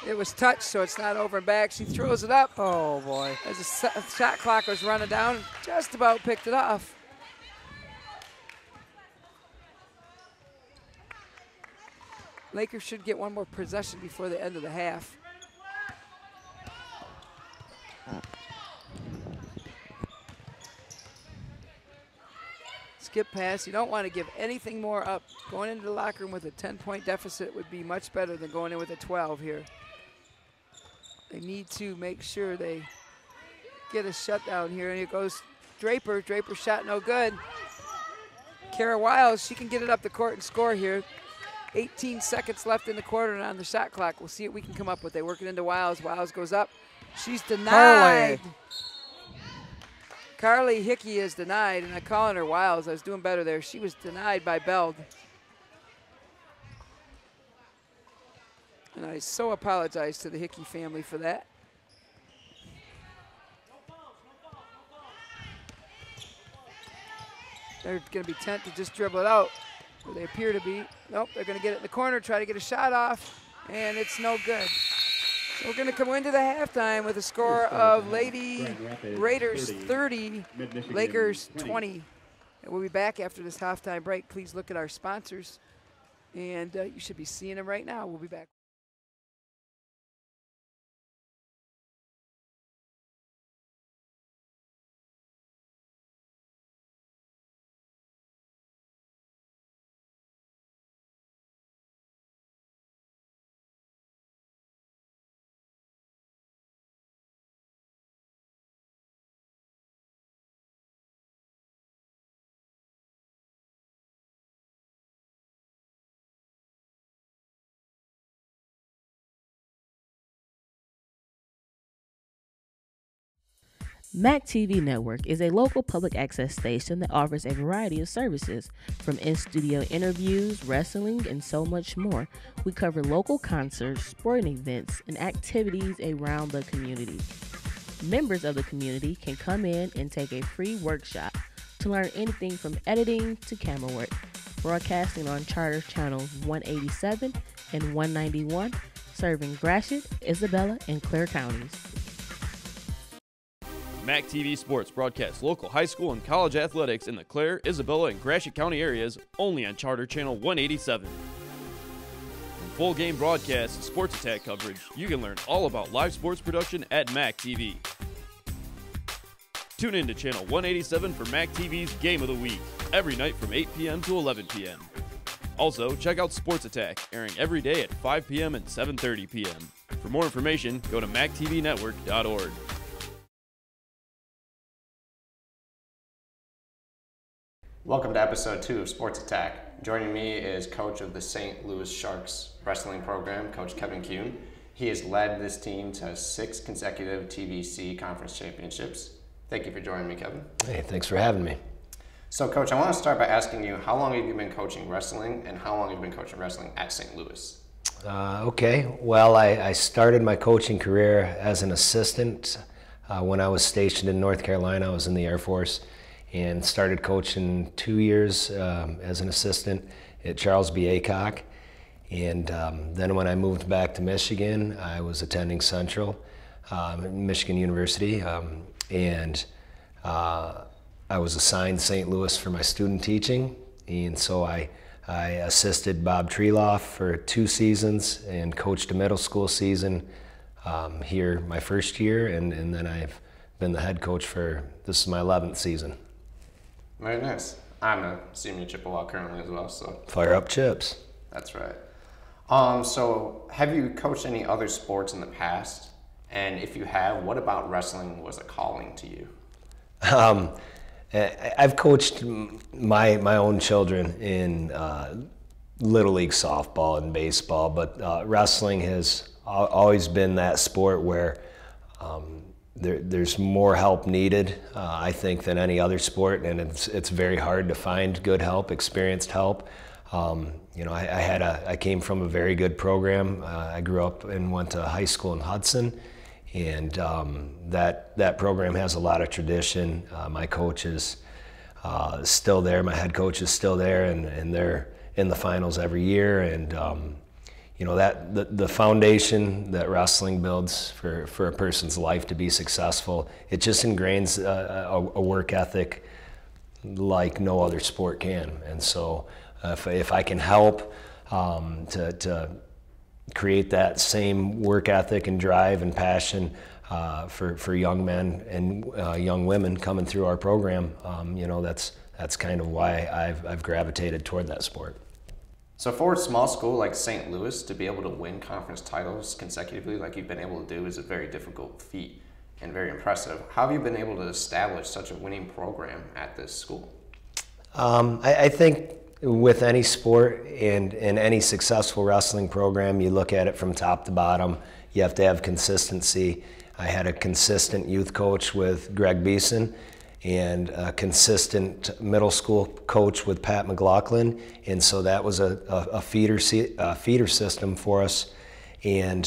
It was touched, so it's not over and back. She throws it up. Oh, boy. As the shot clock was running down, just about picked it off. Lakers should get one more possession before the end of the half. Skip pass. You don't want to give anything more up. Going into the locker room with a 10-point deficit would be much better than going in with a 12 here. They need to make sure they get a shutdown here. And it goes Draper. Draper shot no good. Kara Wiles, she can get it up the court and score here. 18 seconds left in the quarter and on the shot clock. We'll see what we can come up with. They work it into Wiles. Wiles goes up. She's denied. Carly Hickey is denied, and I'm calling her Wiles. I was doing better there. She was denied by Beld. And I so apologize to the Hickey family for that. They're going to be tempted to just dribble it out. Well, they appear to be. Nope, they're going to get it in the corner, try to get a shot off, and it's no good. So we're going to come into the halftime with a score of Lady Raiders 30, Lakers 20. And we'll be back after this halftime break. Please look at our sponsors, and you should be seeing them right now. We'll be back. MAC TV Network is a local public access station that offers a variety of services, from in-studio interviews, wrestling, and so much more. We cover local concerts, sporting events, and activities around the community. Members of the community can come in and take a free workshop to learn anything from editing to camera work. Broadcasting on Charter Channels 187 and 191, serving Gratiot, Isabella, and Clare counties. MAC TV Sports broadcasts local high school and college athletics in the Clare, Isabella, and Gratiot County areas only on Charter Channel 187. From full game broadcasts to sports attack coverage, you can learn all about live sports production at MAC TV. Tune in to Channel 187 for MAC TV's Game of the Week, every night from 8 p.m. to 11 p.m. Also, check out Sports Attack, airing every day at 5 p.m. and 7:30 p.m. For more information, go to mactvnetwork.org. Welcome to episode 2 of Sports Attack. Joining me is coach of the St. Louis Sharks wrestling program, Coach Kevin Kuhn. He has led this team to 6 consecutive TVC conference championships. Thank you for joining me, Kevin. Hey, thanks for having me. So, Coach, I want to start by asking you, how long have you been coaching wrestling, and how long have you been coaching wrestling at St. Louis? Okay, well, I started my coaching career as an assistant When I was stationed in North Carolina, I was in the Air Force and started coaching 2 years as an assistant at Charles B. Aycock. And then when I moved back to Michigan, I was attending Central, Michigan University, and I was assigned St. Louis for my student teaching. And so I assisted Bob Treloff for 2 seasons and coached a middle school season here my first year, and then I've been the head coach for, this is my 11th season. Very nice. I'm a senior Chippewa currently as well, so. Fire up chips. That's right. So have you coached any other sports in the past? And if you have, what about wrestling was a calling to you? I've coached my own children in Little League softball and baseball, but wrestling has always been that sport where there's more help needed, I think, than any other sport, and it's very hard to find good help, experienced help. You know, I came from a very good program. I grew up and went to high school in Hudson, and that program has a lot of tradition. My coach is still there. My head coach is still there, and they're in the finals every year. And you know, that the foundation that wrestling builds for a person's life to be successful, it just ingrains a work ethic like no other sport can. And so if I can help to create that same work ethic and drive and passion for young men and young women coming through our program, you know, that's kind of why I've gravitated toward that sport. So for a small school like St. Louis to be able to win conference titles consecutively like you've been able to do is a very difficult feat and very impressive. How have you been able to establish such a winning program at this school? I think with any sport and any successful wrestling program, you look at it from top to bottom. You have to have consistency. I had a consistent youth coach with Greg Beeson and a consistent middle school coach with Pat McLaughlin, and so that was a feeder system for us. And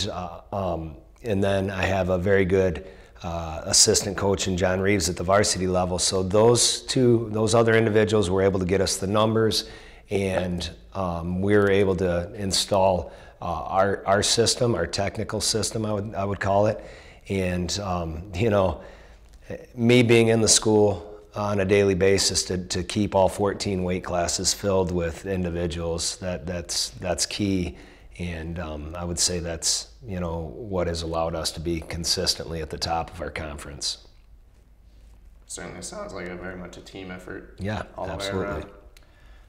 then I have a very good assistant coach in John Reeves at the varsity level. So those other individuals were able to get us the numbers, and we were able to install our system, our technical system, I would call it. And you know, me being in the school on a daily basis to keep all 14 weight classes filled with individuals, that's key. And I would say that's, you know, what has allowed us to be consistently at the top of our conference. Certainly sounds like very much a team effort. Yeah, all absolutely. The way around.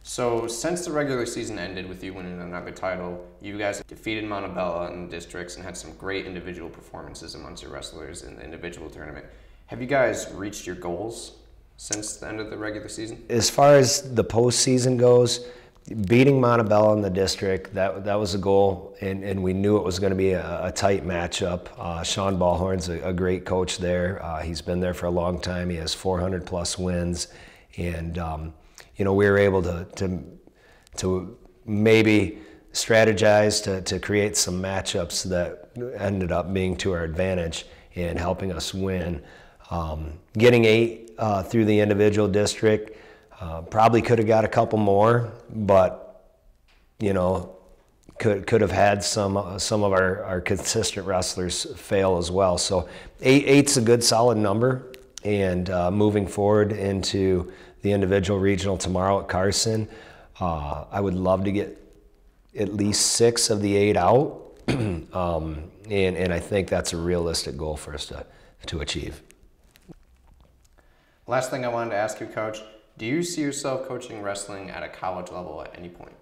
So since the regular season ended with you winning another title, you guys defeated Montebello in the districts and had some great individual performances amongst your wrestlers in the individual tournament. Have you guys reached your goals since the end of the regular season? As far as the postseason goes, beating Montebello in the district, that was a goal, and we knew it was going to be a tight matchup. Sean Ballhorn's a great coach there. He's been there for a long time. He has 400 plus wins, and you know, we were able to maybe strategize to create some matchups that ended up being to our advantage and helping us win. Getting 8 through the individual district, probably could have got a couple more, but you know, could have had some of our consistent wrestlers fail as well. So 8's a good solid number, and moving forward into the individual regional tomorrow at Carson, I would love to get at least 6 of the 8 out, and I think that's a realistic goal for us to achieve. Last thing I wanted to ask you, Coach, do you see yourself coaching wrestling at a college level at any point?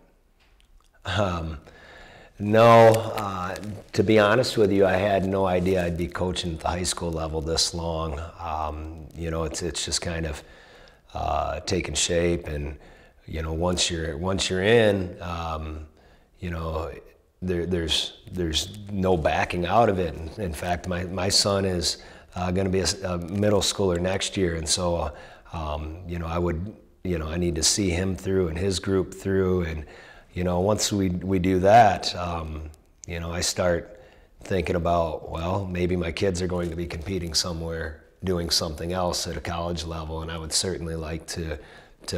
No, to be honest with you, I had no idea I'd be coaching at the high school level this long. You know, it's just kind of taking shape, and you know, once you're in, you know, there's no backing out of it. In fact, my son is going to be a middle schooler next year, and so you know, I need to see him through and his group through, and you know, once we do that, you know, I start thinking about, well, maybe my kids are going to be competing somewhere, doing something else at a college level, and I would certainly like to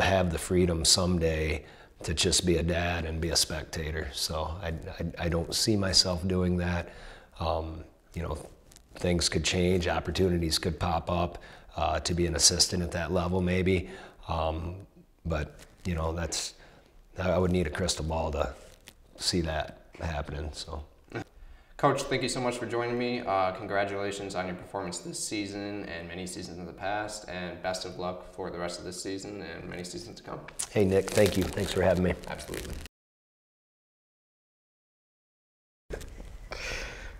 have the freedom someday to just be a dad and be a spectator. So I don't see myself doing that. You know, things could change, opportunities could pop up to be an assistant at that level maybe. But, you know, I would need a crystal ball to see that happening, so. Coach, thank you so much for joining me. Congratulations on your performance this season and many seasons in the past, and best of luck for the rest of this season and many seasons to come. Hey, Nick, thank you. Thanks for having me. Absolutely.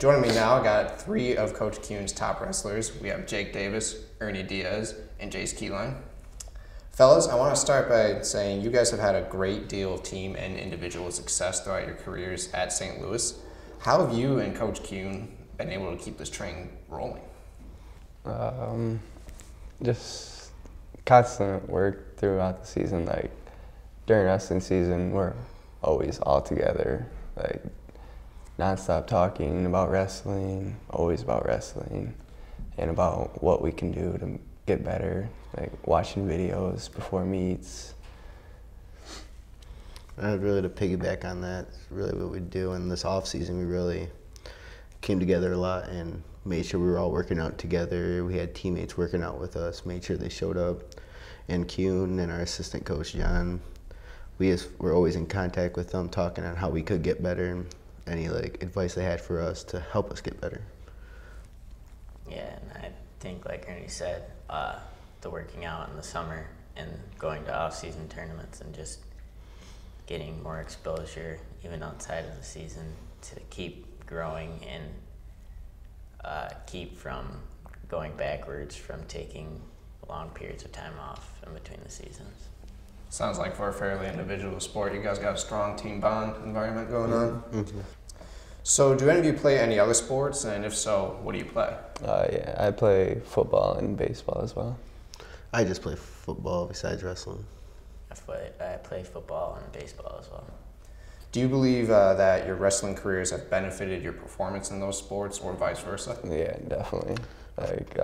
Joining me now, I got 3 of Coach Kuhn's top wrestlers. We have Jake Davis, Ernie Diaz, and Jace Keyline. Fellas, I want to start by saying you guys have had a great deal of team and individual success throughout your careers at St. Louis. How have you and Coach Kuhn been able to keep this train rolling? Just constant work throughout the season. Like during wrestling season, we're always all together, like nonstop talking about wrestling, always about wrestling, and about what we can do to get better, like watching videos before meets. Really to piggyback on that, really what we do in this off season, we really came together a lot and made sure we were all working out together. We had teammates working out with us, made sure they showed up. And Kuhn and our assistant coach, John, were always in contact with them, talking on how we could get better and any like advice they had for us to help us get better. Yeah, and I think like Ernie said, the working out in the summer and going to off-season tournaments and just getting more exposure even outside of the season to keep growing and keep from going backwards from taking long periods of time off in between the seasons. Sounds like for a fairly individual sport, you guys got a strong team bond environment going on. Mm-hmm. So do any of you play any other sports, and if so, what do you play? Yeah, I play football and baseball as well. I just play football besides wrestling. I play football and baseball as well. Do you believe that your wrestling careers have benefited your performance in those sports, or vice versa? Yeah, definitely. Like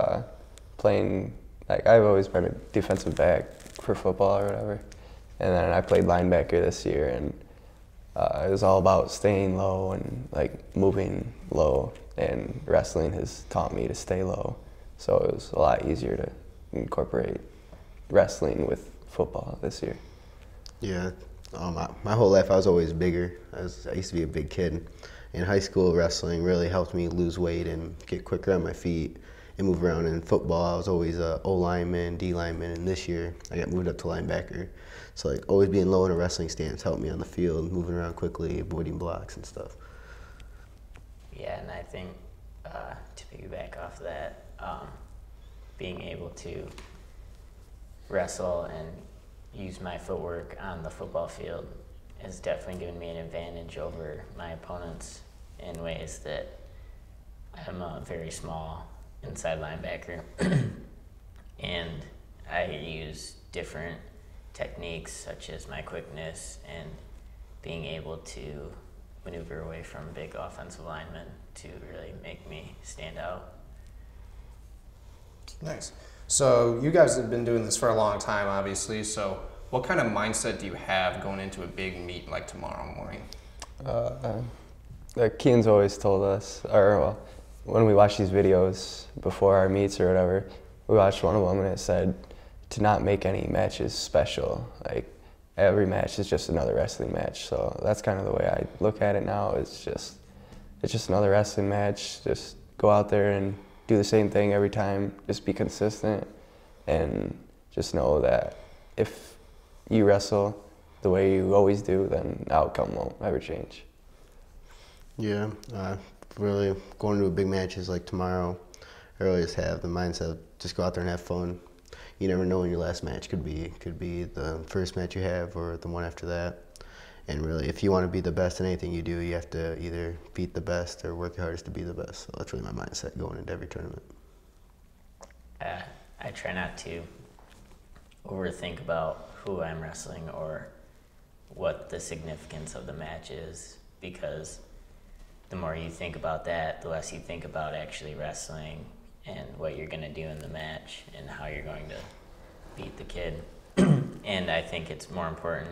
playing, like I've always been a defensive back for football or whatever, and then I played linebacker this year, and it was all about staying low and like moving low, and wrestling has taught me to stay low, so it was a lot easier to incorporate wrestling with football this year. Yeah, my whole life I was always bigger. I used to be a big kid. In high school, wrestling really helped me lose weight and get quicker on my feet and move around. In football, I was always a O lineman, D lineman, and this year I got moved up to linebacker. So like always being low in a wrestling stance helped me on the field, moving around quickly, avoiding blocks and stuff. Yeah, and I think to piggyback off that, being able to wrestle and use my footwork on the football field has definitely given me an advantage over my opponents in ways that I'm a very small inside linebacker and I use different techniques such as my quickness and being able to maneuver away from big offensive linemen to really make me stand out. Nice. So you guys have been doing this for a long time, obviously, so what kind of mindset do you have going into a big meet like tomorrow morning? Like Keen's always told us, or well, when we watch these videos before our meets or whatever, we watched one of them and it said to not make any matches special. Like every match is just another wrestling match. So that's kind of the way I look at it now. It's just another wrestling match. Just go out there and do the same thing every time. Just be consistent and just know that if you wrestle the way you always do, then the outcome won't ever change. Yeah, really going to a big matches like tomorrow, I really just have the mindset of just go out there and have fun. You never know when your last match could be. It could be the first match you have or the one after that. And really, if you want to be the best in anything you do, you have to either beat the best or work your hardest to be the best. So that's really my mindset going into every tournament. I try not to overthink about who I'm wrestling or what the significance of the match is, because the more you think about that, the less you think about actually wrestling and what you're going to do in the match and how you're going to beat the kid. And I think it's more important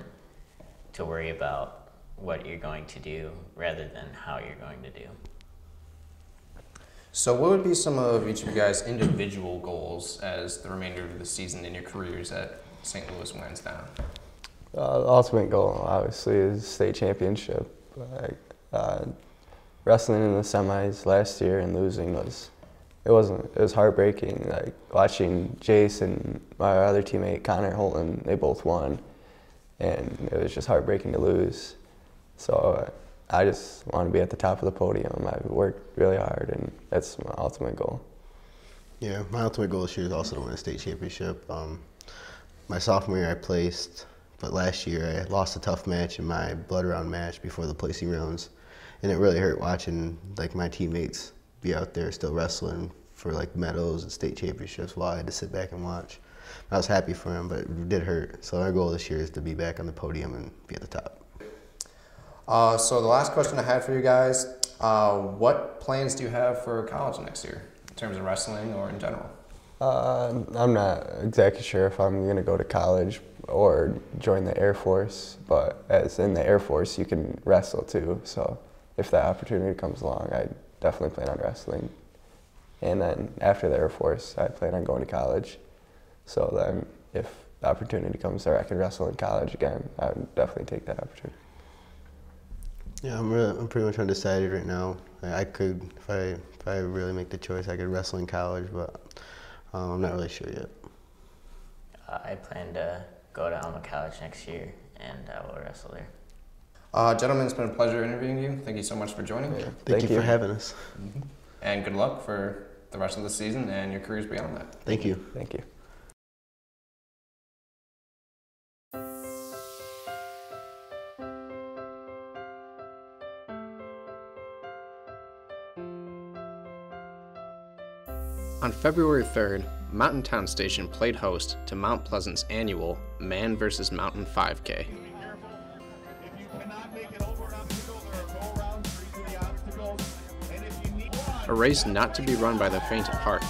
to worry about what you're going to do rather than how you're going to do. So what would be some of each of you guys' individual goals as the remainder of the season in your careers at St. Louis winds down? The ultimate goal, obviously, is state championship. Wrestling in the semis last year and losing was heartbreaking. Like watching Jace and my other teammate Connor Holton, they both won, and it was just heartbreaking to lose. So I just want to be at the top of the podium. I've worked really hard, and that's my ultimate goal. Yeah, my ultimate goal this year is also to win a state championship. My sophomore year I placed, but last year I lost a tough match in my blood round match before the placing rounds, and it really hurt watching like my teammates be out there still wrestling for like medals and state championships while I had to sit back and watch. I was happy for them, but it did hurt. So our goal this year is to be back on the podium and be at the top. So the last question I had for you guys, what plans do you have for college next year in terms of wrestling or in general? I'm not exactly sure if I'm going to go to college or join the Air Force, but as in the Air Force you can wrestle too, so if that opportunity comes along, I definitely plan on wrestling. And then after the Air Force, I plan on going to college. So then if the opportunity comes there I can wrestle in college again, I would definitely take that opportunity. Yeah, I'm pretty much undecided right now. I could, if I really make the choice, I could wrestle in college, but I'm not really sure yet. I plan to go to Alma College next year, and I will wrestle there. Gentlemen, it's been a pleasure interviewing you. Thank you so much for joining. Yeah, thank you for having us. Mm-hmm. And good luck for the rest of the season and your careers beyond that. Thank you. Thank you. On February 3rd, Mountain Town Station played host to Mount Pleasant's annual Man vs. Mountain 5K. A race not to be run by the faint of heart.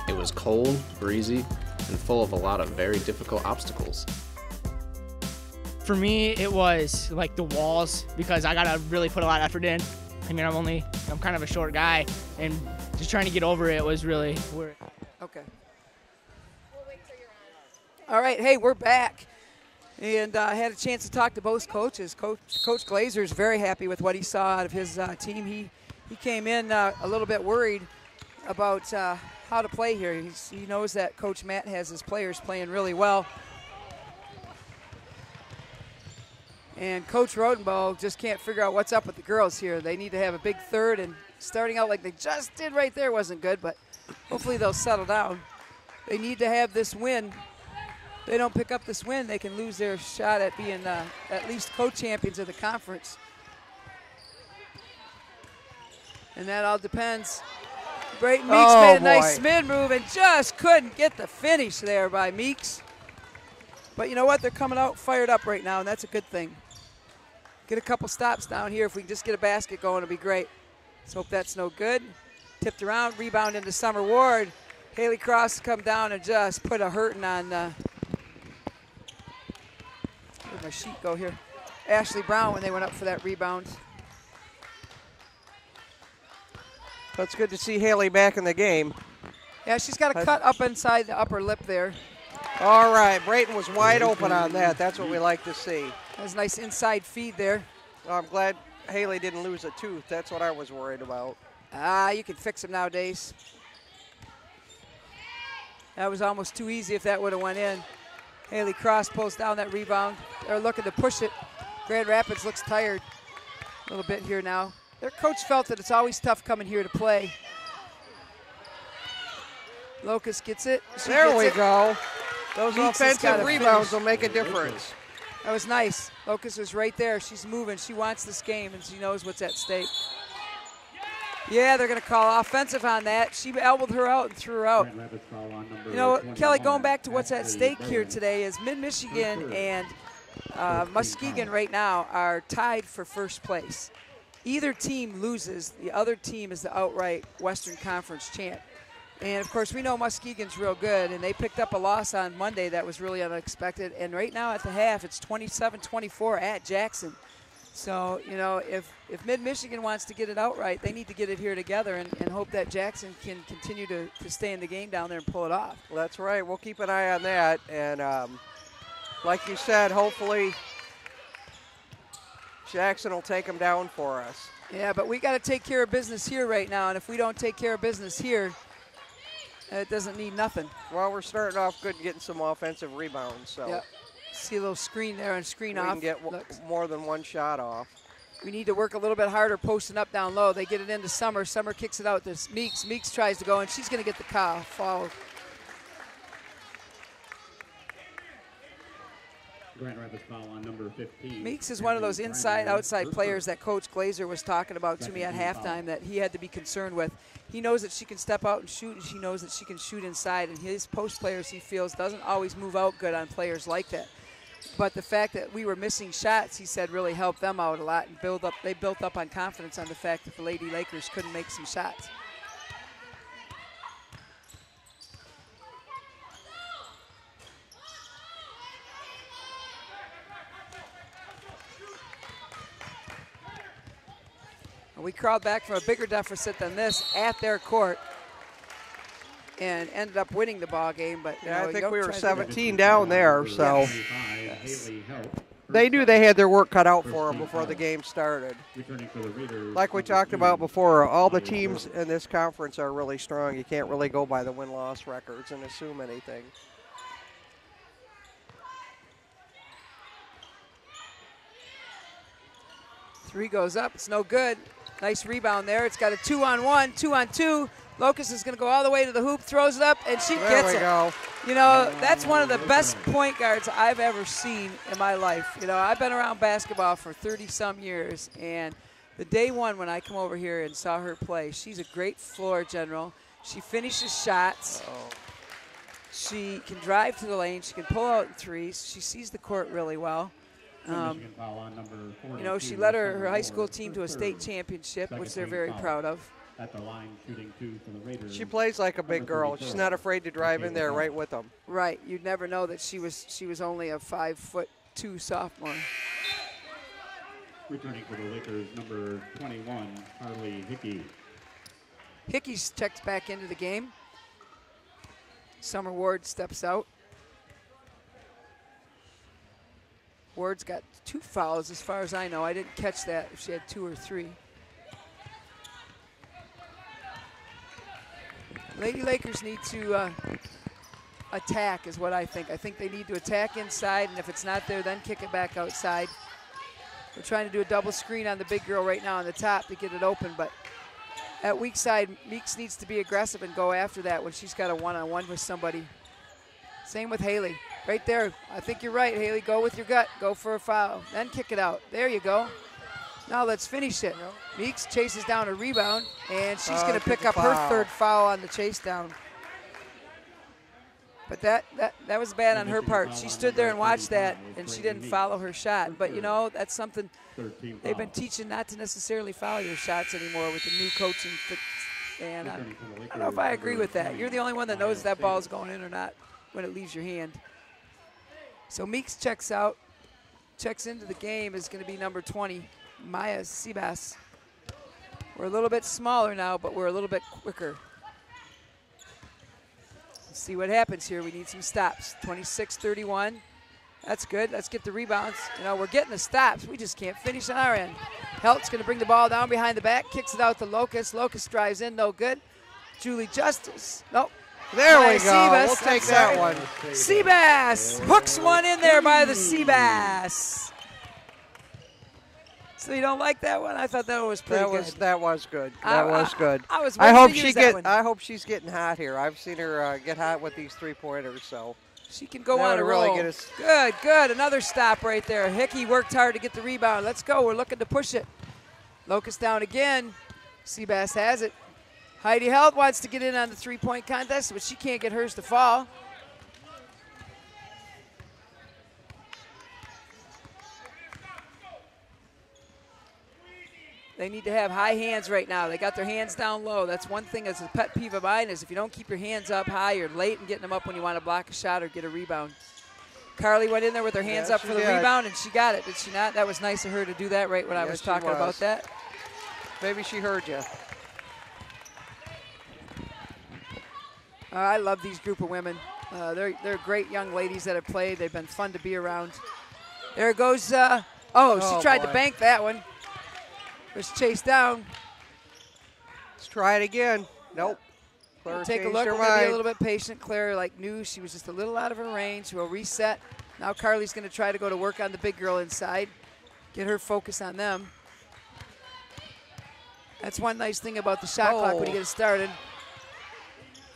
It was cold, breezy, and full of a lot of very difficult obstacles. For me, it was like the walls, because I gotta really put a lot of effort in. I mean, I'm kind of a short guy, and just trying to get over it was really weird. Okay. All right, hey, we're back. And I had a chance to talk to both coaches. Coach Glazer is very happy with what he saw out of his team. He came in a little bit worried about how to play here. He knows that Coach Matt has his players playing really well. And Coach Rodenbaugh just can't figure out what's up with the girls here. They need to have a big third, and starting out like they just did right there wasn't good, but hopefully they'll settle down. They need to have this win. If they don't pick up this win, they can lose their shot at being at least co-champions of the conference. And that all depends. Brayton Meeks made a nice spin move and just couldn't get the finish there by Meeks. But you know what? They're coming out fired up right now, and that's a good thing. Get a couple stops down here. If we can just get a basket going, it'll be great. Let's hope that's no good. Tipped around, rebound into Summer Ward. Haley Cross come down and just put a hurting on, where'd my sheet go here? Ashley Brown when they went up for that rebound. So it's good to see Haley back in the game. Yeah, she's got a cut up inside the upper lip there. All right, Brayton was wide open on that. That's what we like to see. That was a nice inside feed there. Well, I'm glad Haley didn't lose a tooth. That's what I was worried about. You can fix them nowadays. That was almost too easy if that would have went in. Haley Cross pulls down that rebound. They're looking to push it. Grand Rapids looks tired a little bit here now. Their coach felt that it's always tough coming here to play. Locust gets it. There we go. Those offensive rebounds will make a difference. That was nice. Locust was right there. She's moving. She wants this game, and she knows what's at stake. Yeah, they're going to call offensive on that. She elbowed her out and threw her out. You know, Kelly, going back to what's at stake here today is Mid-Michigan and Muskegon right now are tied for first place. either team loses, the other team is the outright Western Conference champ. And, of course, we know Muskegon's real good, and they picked up a loss on Monday that was really unexpected. And right now at the half, it's 27-24 at Jackson. So, you know, if Mid-Michigan wants to get it outright, they need to get it here together and hope that Jackson can continue to stay in the game down there and pull it off. Well, that's right. We'll keep an eye on that. And like you said, hopefully Jackson will take them down for us. Yeah, but we got to take care of business here right now. And if we don't take care of business here, it doesn't need nothing. Well, we're starting off good, getting some offensive rebounds. So. Yep. See a little screen there and screen off. We can get more than one shot off. We need to work a little bit harder posting up down low. They get it into Summer. Summer kicks it out to Meeks. Meeks tries to go, and she's going to get the foul. Grand Rapids foul on number 15. Meeks is one of those inside-outside players that Coach Glazer was talking about to me at halftime that he had to be concerned with. He knows that she can step out and shoot, and she knows that she can shoot inside. And his post players, he feels, doesn't always move out good on players like that. But the fact that we were missing shots, he said, really helped them out a lot and they built up on confidence on the fact that the Lady Lakers couldn't make some shots. We crawled back from a bigger deficit than this at their court and ended up winning the ball game. But yeah, I think we were 17 down there, so yes. They knew they had their work cut out for them before the game started. Like we talked about before, all the teams in this conference are really strong. You can't really go by the win-loss records and assume anything. Three goes up, it's no good. Nice rebound there. It's got a 2-on-1, 2-on-2. Locust is going to go all the way to the hoop, throws it up, and she gets it. There we go. You know, that's one of the best point guards I've ever seen in my life. You know, I've been around basketball for 30-some years, and the day one when I come over here and saw her play, she's a great floor general. She finishes shots. She can drive to the lane. She can pull out in threes. She sees the court really well. You know, she led her high school team to a state championship, which they're very proud of. At the line, shooting 2 for the Raiders. She plays like a big girl. She's not afraid to drive in there right with them. Right. You'd never know that she was only a 5'2" sophomore. Returning for the Lakers, number 21, Harley Hickey. Hickey's checked back into the game. Summer Ward steps out. Ward's got 2 fouls as far as I know. I didn't catch that if she had 2 or 3. Lady Lakers need to attack is what I think. I think they need to attack inside, and if it's not there, then kick it back outside. We're trying to do a double screen on the big girl right now on the top to get it open, but at weak side, Meeks needs to be aggressive and go after that when she's got a one-on-one with somebody. Same with Haley. Right there. I think you're right, Haley. Go with your gut. Go for a foul. Then kick it out. There you go. Now let's finish it. Meeks chases down a rebound, and she's going to pick up her 3rd foul on the chase down. But that was bad on her part. She stood there and watched that, and she didn't follow her shot. But, you know, that's something they've been teaching, not to necessarily follow your shots anymore with the new coaching. And I don't know if I agree with that. You're the only one that knows if that ball's going in or not when it leaves your hand. So Meeks checks out, checks into the game is going to be number 20, Maya Seabass. We're a little bit smaller now, but we're a little bit quicker. Let's see what happens here. We need some stops. 26-31. That's good. Let's get the rebounds. You know, we're getting the stops. We just can't finish on our end. Helt's going to bring the ball down behind the back, kicks it out to Locust. Locust drives in, no good. Julie Justice, nope. There we go. Seabass. We'll take that one. Seabass hooks one in there by the Seabass. So you don't like that one? I thought that was pretty good. That was good. That was good. I hope she's getting hot here. I've seen her get hot with these 3-pointers. So she can go on a roll. Really get us. Good. Another stop right there. Hickey worked hard to get the rebound. Let's go. We're looking to push it. Locust down again. Seabass has it. Heidi Helt wants to get in on the 3-point contest, but she can't get hers to fall. They need to have high hands right now. They got their hands down low. That's one thing that's a pet peeve of mine is if you don't keep your hands up high, you're late in getting them up when you want to block a shot or get a rebound. Carly went in there with her hands up for the rebound, and she got it, did she not? That was nice of her to do that right when I was talking about that. Maybe she heard you. I love these group of women. They're great young ladies that have played. They've been fun to be around. There goes, she tried to bank that one. Was chased down. Let's try it again. Nope. Claire Take a look. We're going to be a little bit patient. Claire knew she was just a little out of her range. We'll reset. Now Carly's going to try to go to work on the big girl inside. Get her focus on them. That's one nice thing about the shot clock when you get it started.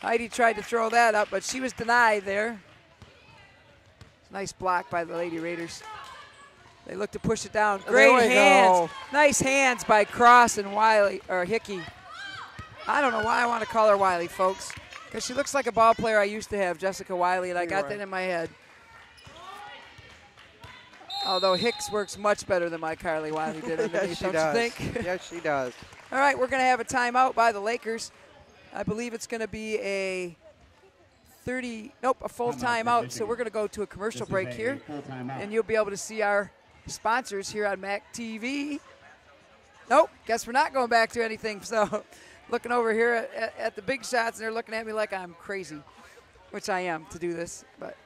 Heidi tried to throw that up, but she was denied there. Nice block by the Lady Raiders. They look to push it down. Great hands. Nice hands by Cross and Wiley, or Hickey. I don't know why I want to call her Wiley, folks, because she looks like a ball player I used to have, Jessica Wiley, and I got that in my head. Although Hicks works much better than my Carly Wiley did underneath, don't you think? Yes, she does. All right, we're going to have a timeout by the Lakers. I believe it's going to be a full timeout. So we're going to go to a commercial break here, and you'll be able to see our sponsors here on MAC TV. Nope, guess we're not going back to anything. So looking over here at the big shots, and they're looking at me like I'm crazy, which I am to do this, but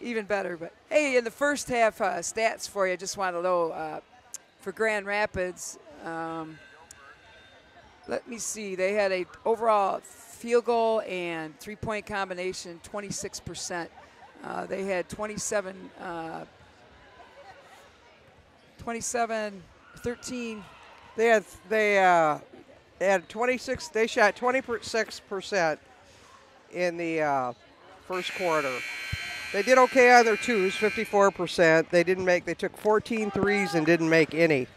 even better. But hey, in the first half, stats for you, just want to know for Grand Rapids. Let me see. They had a overall field goal and three-point combination, 26%. They had 13. They had 26. They shot 26% in the first quarter. They did okay on their twos, 54%. They took 14 threes and didn't make any.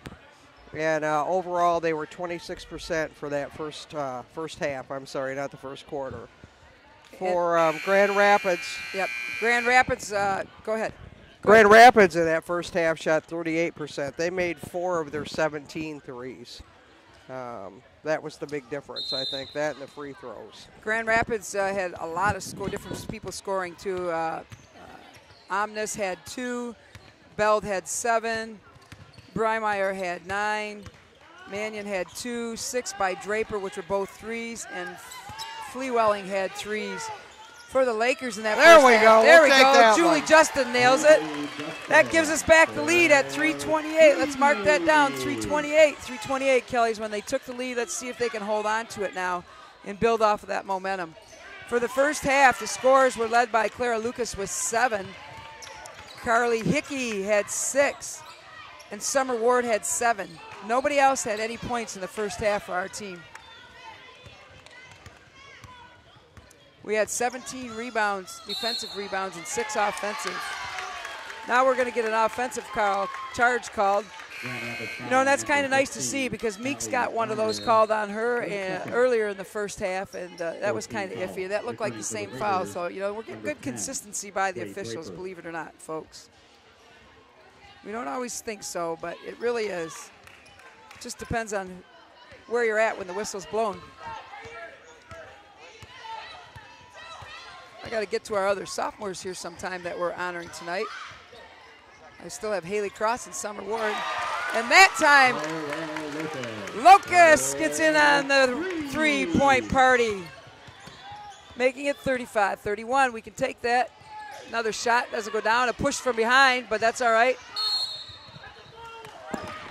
And overall, they were 26% for that first half. I'm sorry, not the first quarter. For Grand Rapids. Yep, Grand Rapids, go ahead. Grand Rapids in that first half shot 38%. They made 4 of their 17 threes. That was the big difference, I think, that and the free throws. Grand Rapids had a lot of different people scoring, too. Omnis had 2, Beld had 7, Breimeyer had 9, Mannion had 2, 6 by Draper, which were both threes, and Fleewelling had 3s. For the Lakers in that first half. There we go. Julie Justin nails it. That gives us back the lead at 3:28. Let's mark that down, 3:28. 3:28, Kelly's when they took the lead. Let's see if they can hold on to it now and build off of that momentum. For the first half, the scores were led by Clara Lucas with 7. Carly Hickey had 6. And Summer Ward had 7. Nobody else had any points in the first half for our team. We had 17 rebounds, defensive rebounds, and 6 offensive. Now we're going to get an offensive charge called. You know, and that's kind of nice to see because Meeks got one of those called on her earlier in the first half, and that was kind of iffy. That looked like the same foul. So, you know, we're getting good consistency by the officials, believe it or not, folks. We don't always think so, but it really is. It just depends on where you're at when the whistle's blown. I got to get to our other sophomores here sometime that we're honoring tonight. I still have Haley Cross and Summer Ward. And that time, Locust gets in on the three-point party, making it 35-31. We can take that. Another shot doesn't go down. A push from behind, but that's all right.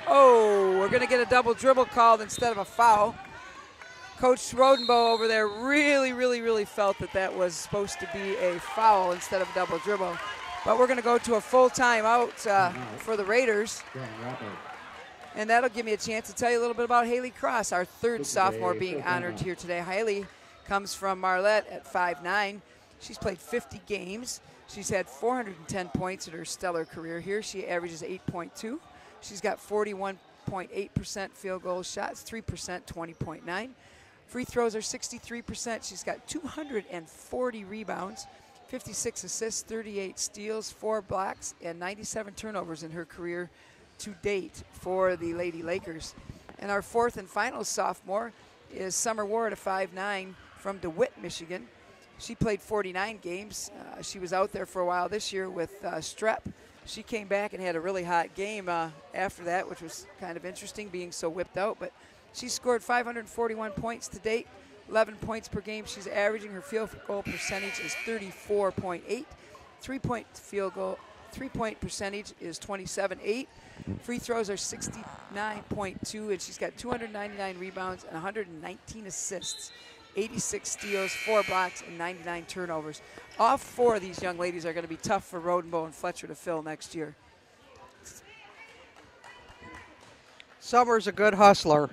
Oh, we're going to get a double dribble called instead of a foul. Coach Rodenbow over there really felt that was supposed to be a foul instead of a double dribble. But we're going to go to a full timeout for the Raiders. And that'll give me a chance to tell you a little bit about Haley Cross, our third sophomore being honored here today. Haley comes from Marlette at 5'9". She's played 50 games. She's had 410 points in her stellar career here. She averages 8.2. She's got 41.8% field goal shots, 3%, 20.9. Free throws are 63%. She's got 240 rebounds, 56 assists, 38 steals, 4 blocks, and 97 turnovers in her career to date for the Lady Lakers. And our fourth and final sophomore is Summer Ward, a 5'9", from DeWitt, Michigan. She played 49 games. She was out there for a while this year with strep. She came back and had a really hot game after that, which was kind of interesting, being so whipped out. But she scored 541 points to date, 11 points per game. She's averaging. Her field goal percentage is 34.8. Three-point percentage is 27.8. Free throws are 69.2, and she's got 299 rebounds and 119 assists, 86 steals, 4 blocks, and 99 turnovers. All 4 of these young ladies are going to be tough for Rodenboh and Fletcher to fill next year. Summer's a good hustler,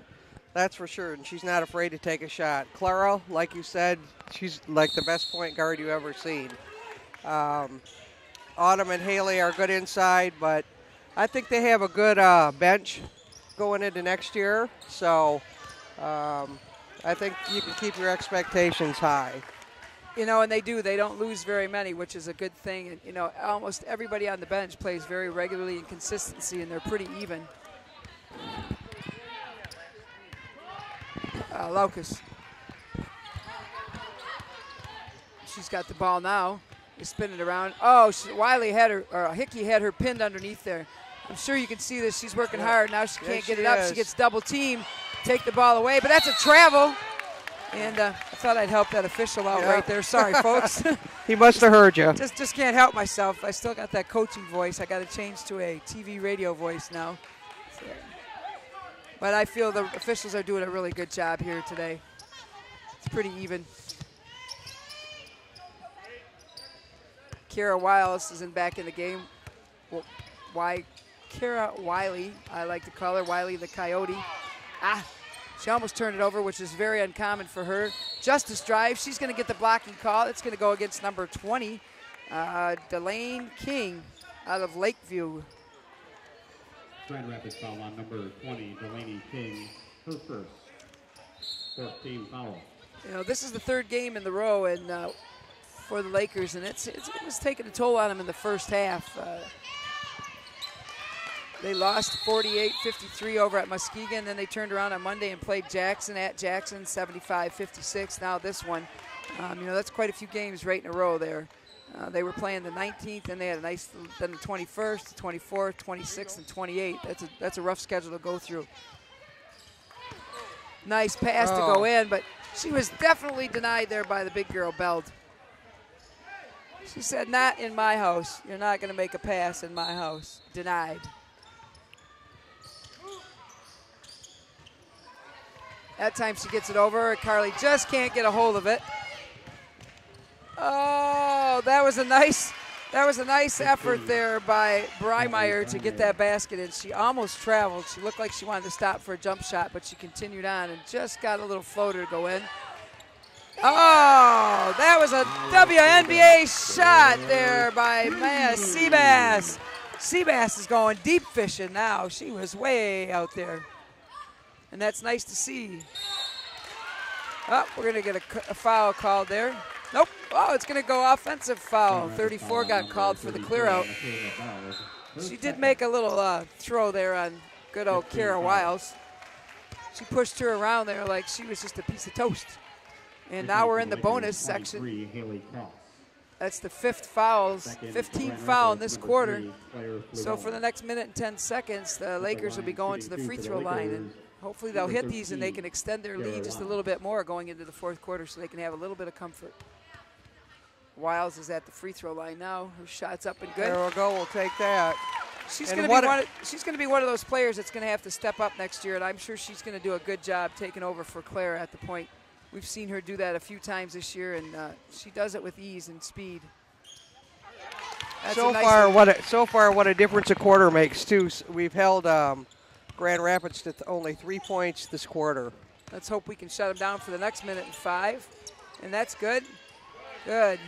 that's for sure, and she's not afraid to take a shot. Clara, like you said, she's like the best point guard you've ever seen. Autumn and Haley are good inside, but I think they have a good bench going into next year. So I think you can keep your expectations high. You know, and they do. They don't lose very many, which is a good thing. And, you know, almost everybody on the bench plays very regularly and consistency, and they're pretty even. Laukus. She's got the ball now. Is spinning around. Oh, Wiley had her, or Hickey had her pinned underneath there. I'm sure you can see this. She's working hard. Now she can't get it up. She gets double teamed. Take the ball away, but that's a travel. And I thought I'd help that official out right there. Sorry, folks. He must have heard you. Just can't help myself. I still got that coaching voice. I got to change to a TV radio voice now. So. But I feel the officials are doing a really good job here today. It's pretty even. Kara Wiles is back in the game. Well, Kara Wiley, I like to call her Wiley the Coyote. She almost turned it over, which is very uncommon for her. Justice drive. She's going to get the blocking call. It's going to go against number 20, Delane King out of Lakeview. Grand Rapids foul on number 20, Delaney King, her first 14 foul. You know, this is the 3rd game in the row, and for the Lakers, and it was taking a toll on them in the first half. They lost 48-53 over at Muskegon, then they turned around on Monday and played Jackson at Jackson, 75-56. Now this one, you know, that's quite a few games right in a row there. They were playing the 19th, and they had a nice, then the 21st, the 24th, 26th, and 28th. That's a rough schedule to go through. Nice pass to go in, but she was definitely denied there by the big girl, Beld. She said, not in my house. You're not going to make a pass in my house. Denied. That time she gets it over. Carly just can't get a hold of it. Oh, that was a nice effort there by Breimeyer to get that basket in. She almost traveled. She looked like she wanted to stop for a jump shot, but she continued on and just got a little floater to go in. Oh, that was a WNBA shot there by Maya Seabass. Seabass is going deep fishing now. She was way out there. And that's nice to see. Oh, we're going to get a foul called there. Nope. Oh, it's going to go offensive foul. 34 got called for the clear out. She did make a little throw there on good old Kara Wiles. She pushed her around there like she was just a piece of toast. And now we're in the bonus section. That's the 15th foul in this quarter. So for the next minute and 10 seconds, the Lakers will be going to the free throw line. And hopefully they'll hit these and they can extend their lead just a little bit more going into the 4th quarter so they can have a little bit of comfort. Wiles is at the free throw line now. Her shot's up and good. There we go. We'll take that. She's going to be one of those players that's going to have to step up next year, and I'm sure she's going to do a good job taking over for Claire at the point. We've seen her do that a few times this year, and she does it with ease and speed. So far, what a difference a quarter makes too. We've held Grand Rapids to only 3 points this quarter. Let's hope we can shut them down for the next minute and 5, and that's good. Good.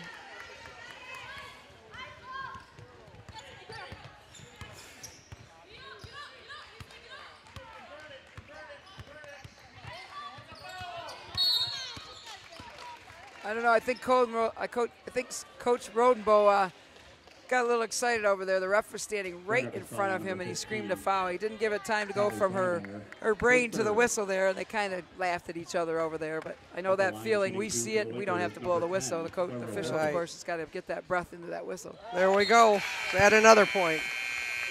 I don't know. I think Coach Rodenboh got a little excited over there. The ref was standing right in front of him, and he screamed a foul. He didn't give it time to go from her brain to the whistle there, and they kind of laughed at each other over there. But I know that feeling. We see it, and we don't have to blow the whistle. The official, of course, has got to get that breath into that whistle. There we go. Add another point.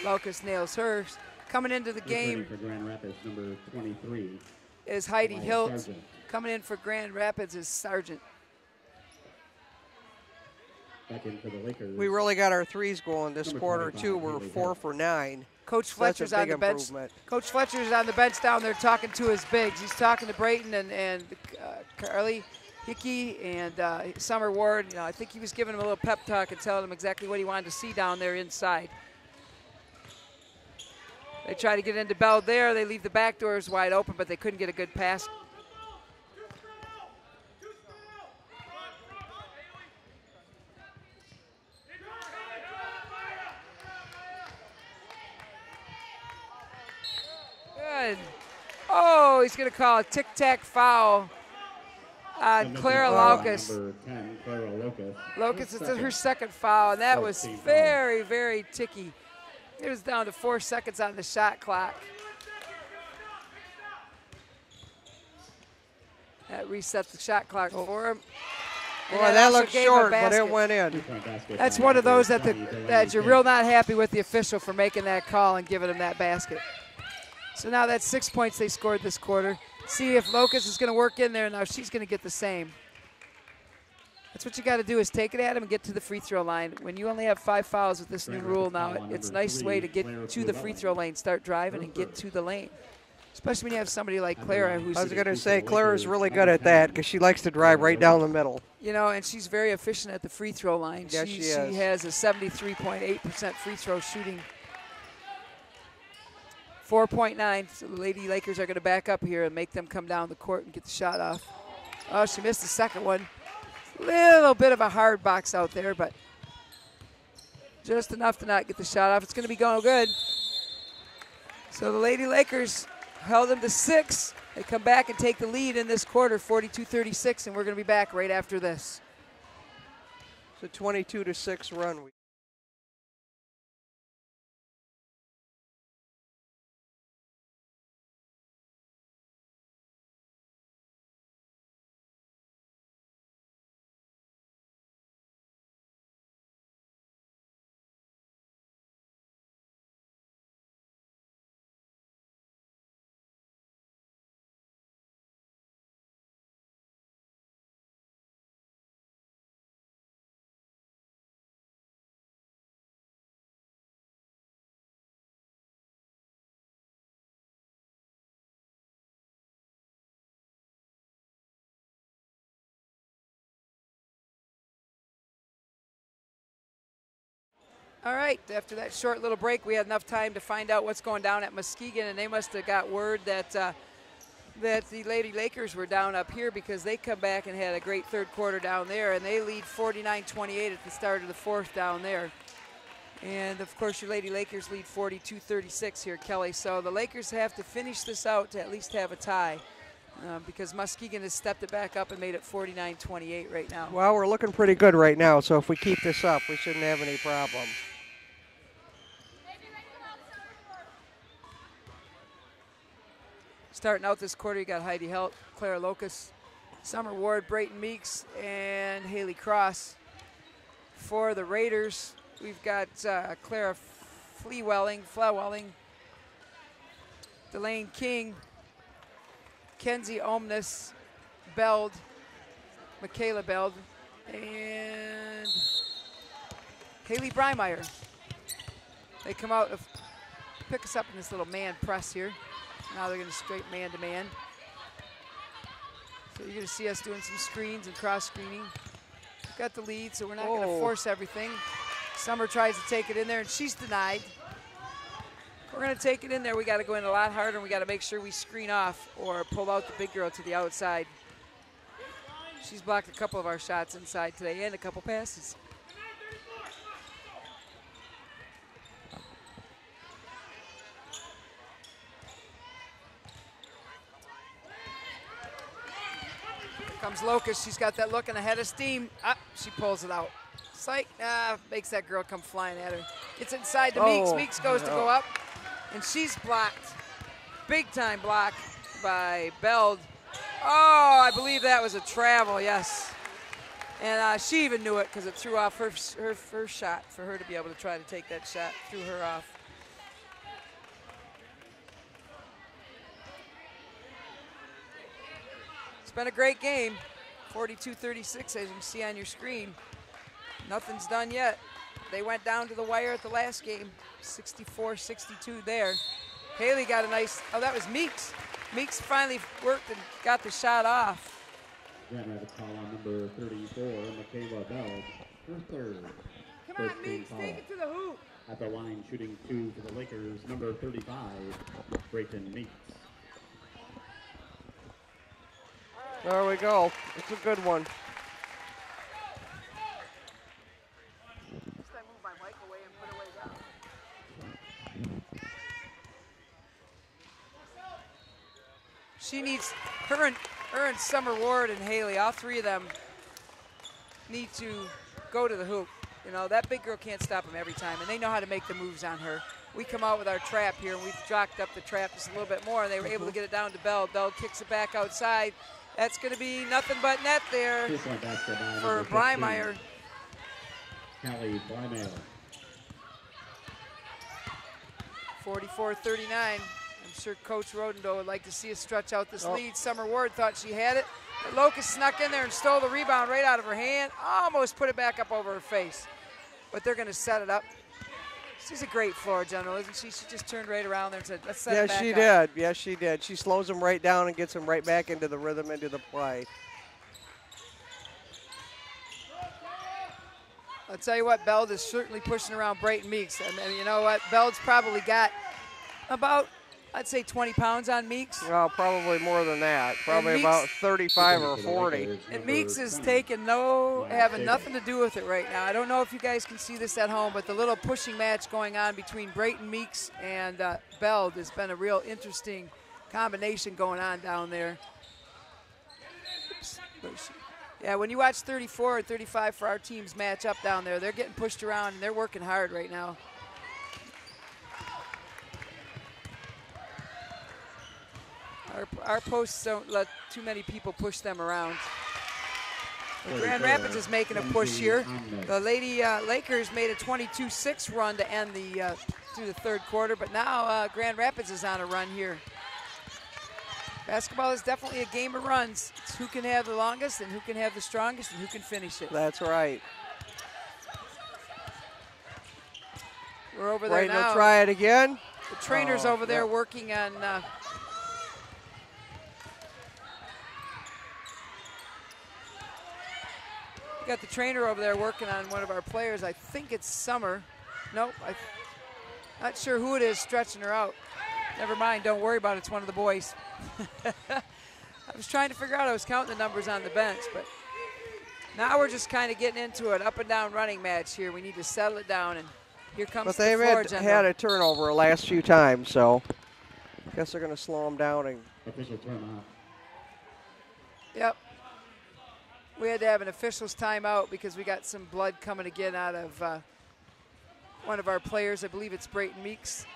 Locust nails hers. Coming into the game for Grand Rapids, number 23, is Heidi Hilt. Coming in for Grand Rapids is Sargent. Back in for the Lakers. We really got our threes going this quarter, too. We're 4 for 9. Coach Fletcher's on the bench. Coach Fletcher's on the bench down there talking to his bigs. He's talking to Brayton and Carly Hickey and Summer Ward. You know, I think he was giving him a little pep talk and telling him exactly what he wanted to see down there inside. They try to get into Bell there. They leave the back doors wide open, but they couldn't get a good pass. Good. Oh, he's going to call a tic-tac foul on Clara Locust. Number 10, Clara Locust. Locust, it's her second foul, and that was very, very ticky. It was down to 4 seconds on the shot clock. That reset the shot clock for him. Boy, that looked short, but it went in. That's one of those that you're real not happy with the official for making that call and giving him that basket. So now that's 6 points they scored this quarter. See if Locust is going to work in there. Now she's going to get the same. That's what you got to do, is take it at him and get to the free throw line. When you only have 5 fouls with this new rule now, it's a nice way to get to the free throw lane, start driving and get to the lane. Especially when you have somebody like Clara who's... I was going to say, Clara's really good at that because she likes to drive right down the middle. You know, and she's very efficient at the free throw line. Yes, she is. She has a 73.8% free throw shooting. 4.9, so the Lady Lakers are going to back up here and make them come down the court and get the shot off. Oh, she missed the second one. Little bit of a hard box out there, but just enough to not get the shot off. It's going to be going good. So the Lady Lakers held them to 6. They come back and take the lead in this quarter, 42-36, and we're going to be back right after this. It's a 22-6 run. All right, after that short little break, we had enough time to find out what's going down at Muskegon, and they must have got word that that the Lady Lakers were down up here because they come back and had a great third quarter down there, and they lead 49-28 at the start of the fourth down there. And, of course, your Lady Lakers lead 42-36 here, Kelly. So the Lakers have to finish this out to at least have a tie because Muskegon has stepped it back up and made it 49-28 right now. Well, we're looking pretty good right now, so if we keep this up, we shouldn't have any problem. Starting out this quarter, you got Heidi Helt, Clara Locust, Summer Ward, Brayton Meeks, and Haley Cross. For the Raiders, we've got Clara Flewelling, Delane King, Kenzie Omnis, Beld, Michaela Beld, and Haley Breimeyer. They come out to pick us up in this little man press here. Now they're going to straight man-to-man. So you're going to see us doing some screens and cross-screening. Got the lead, so we're not going to force everything. Summer tries to take it in there, and she's denied. We're going to take it in there. We got to go in a lot harder, and we got to make sure we screen off or pull out the big girl to the outside. She's blocked a couple of our shots inside today and a couple passes. Here comes Locust. She's got that look and a head of steam. She pulls it out. Psych, makes that girl come flying at her. Gets inside to Meeks. Meeks goes to go up, and she's blocked. Big time block by Beld. Oh, I believe that was a travel, yes. And she even knew it because it threw off her first shot for her to be able to try to take that shot. Threw her off. It's been a great game. 42-36, as you can see on your screen. Nothing's done yet. They went down to the wire at the last game. 64-62 there. Haley got a nice, oh, that was Meeks. Meeks finally worked and got the shot off. Grand Rapids call on number 34, Michaela Bell, her third. Come on, Meeks, take it to the hoop. At the line, shooting 2 for the Lakers, number 35, Brayton Meeks. There we go. It's a good one. She needs, her and Summer Ward and Haley, all three of them need to go to the hoop. You know, that big girl can't stop them every time, and they know how to make the moves on her. We come out with our trap here, and we've jocked up the trap just a little bit more, and they were able to get it down to Bell. Bell kicks it back outside. That's going to be nothing but net there for Blymeyer. Callie Blymeyer. 44-39. I'm sure Coach Rodendoe would like to see us stretch out this lead. Summer Ward thought she had it. But Locust snuck in there and stole the rebound right out of her hand. Almost put it back up over her face. But they're going to set it up. She's a great floor general, isn't she? She just turned right around there and said, let's set it back up. Yes, she did. Yes, she did. She slows them right down and gets them right back into the rhythm, into the play. I'll tell you what, Beld is certainly pushing around Brayton Meeks. I mean, you know what? Beld's probably got about, I'd say 20 pounds on Meeks. Well, probably more than that. Probably about 35 or 40. And Meeks is taking having nothing to do with it right now. I don't know if you guys can see this at home, but the little pushing match going on between Brayton Meeks and Beld has been a real interesting combination going on down there. Oops. Yeah, when you watch 34 or 35 for our teams match up down there, they're getting pushed around and they're working hard right now. Our posts don't let too many people push them around. Grand Rapids is making a push here. The Lady Lakers made a 22-6 run to end through the third quarter, but now Grand Rapids is on a run here. Basketball is definitely a game of runs. It's who can have the longest and who can have the strongest and who can finish it. That's right. We're over there ready now. To try it again. The trainer's over there working on got the trainer over there working on one of our players. I think it's Summer. Nope, not sure who it is stretching her out. Never mind, don't worry about it, it's one of the boys. I was trying to figure out, I was counting the numbers on the bench, but now we're just kind of getting into an up and down running match here. We need to settle it down, and here comes the floor But they've had a turnover the last few times, so I guess they're going to slow them down. And official timeout. Yep. We had to have an official's timeout because we got some blood coming again out of one of our players. I believe it's Brayton Meeks.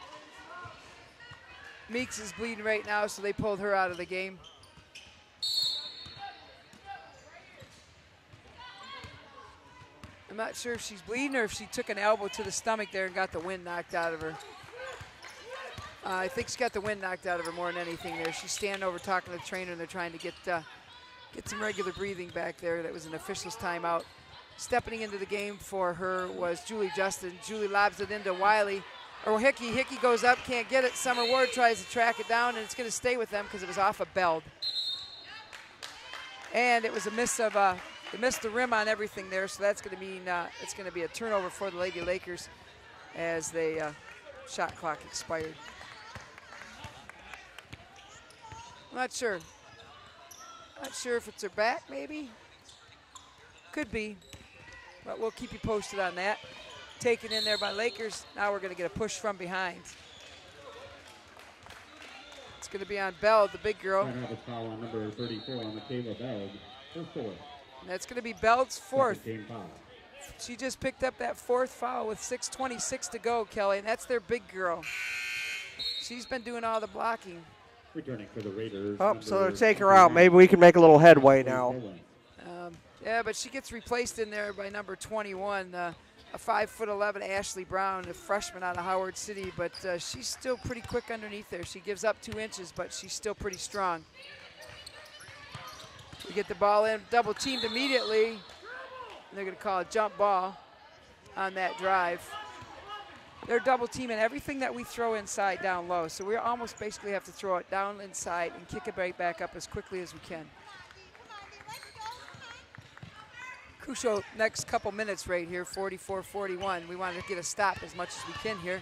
Meeks is bleeding right now, so they pulled her out of the game. I'm not sure if she's bleeding or if she took an elbow to the stomach there and got the wind knocked out of her. I think she got the wind knocked out of her more than anything there. She's standing over talking to the trainer, and they're trying to get some regular breathing back there. That was an official's timeout. Stepping into the game for her was Julie Justin. Julie lobs it into Wiley. Or Hickey. Hickey goes up, can't get it. Summer Ward tries to track it down, and it's going to stay with them because it was off a Beld. And it was a miss of they missed the rim on everything there, so that's going to mean it's going to be a turnover for the Lady Lakers as they shot clock expired. I'm not sure. Not sure if it's her back, maybe. Could be, but we'll keep you posted on that. Taken in there by Lakers. Now we're going to get a push from behind. It's going to be on Bell, the big girl. And have a foul on number 34 on Michaela Bell, her fourth. And that's going to be Bell's fourth. She just picked up that 4th foul with 6:26 to go, Kelly, and that's their big girl. She's been doing all the blocking. Returning for the Raiders. Oh, so they'll take her out. Maybe we can make a little headway now. Yeah, but she gets replaced in there by number 21, a 5'11" Ashley Brown, a freshman out of Howard City, but she's still pretty quick underneath there. She gives up 2 inches, but she's still pretty strong. We get the ball in, double teamed immediately. They're going to call a jump ball on that drive. They're double teaming everything that we throw inside down low, so we almost basically have to throw it down inside and kick it right back up as quickly as we can. Crucial next couple minutes right here, 44-41. We want to get a stop as much as we can here.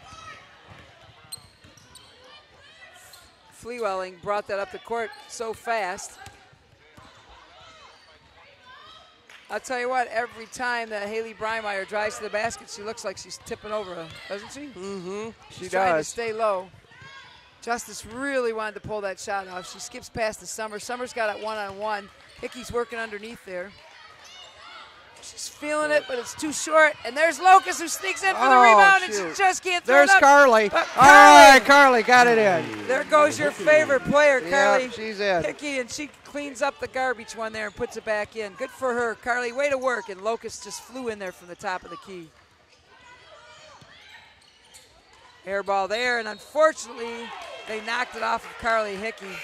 Fleewelling brought that up the court so fast. I'll tell you what, every time that Haley Breimeyer drives to the basket, she looks like she's tipping over, doesn't she? Mm-hmm. She's trying to stay low. Justice really wanted to pull that shot off. She skips past the Summer. Summer's got it one-on-one. Hickey's working underneath there. She's feeling it, but it's too short. And there's Locust who sneaks in for the rebound, and she just can't throw There's it up. Carly. But All right, Carly got it in. There goes your favorite player, Carly. Yeah, she's in. Hickey, and she cleans up the garbage one there and puts it back in. Good for her. Carly, way to work. And Locust just flew in there from the top of the key. Air ball there, and unfortunately, they knocked it off of Carly Hickey.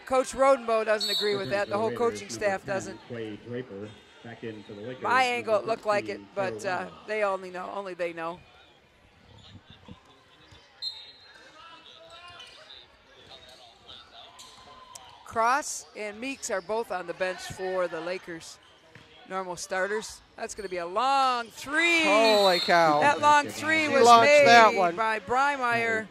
Coach Rodenbow doesn't agree with that. The whole coaching staff doesn't. My angle, it looked like it, but they only know. Only they know. Cross and Meeks are both on the bench for the Lakers. Normal starters. That's going to be a long three. Holy cow. That long three was made by Breimeyer.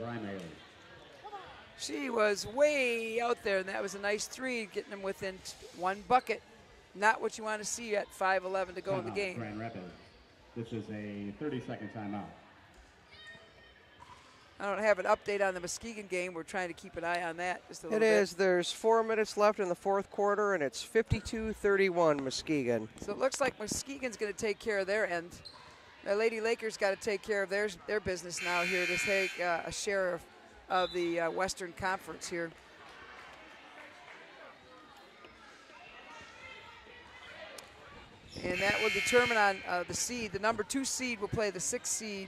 She was way out there, and that was a nice three, getting them within 1 bucket. Not what you want to see at 5:11 to go in the game. Grand Rapids. This is a 30-second timeout. I don't have an update on the Muskegon game. We're trying to keep an eye on that just a little bit. It is. There's 4 minutes left in the 4th quarter, and it's 52-31 Muskegon. So it looks like Muskegon's going to take care of their end. The Lady Lakers got to take care of their business now here to take a share of the Western Conference here. And that will determine on the seed. The number 2 seed will play the 6th seed,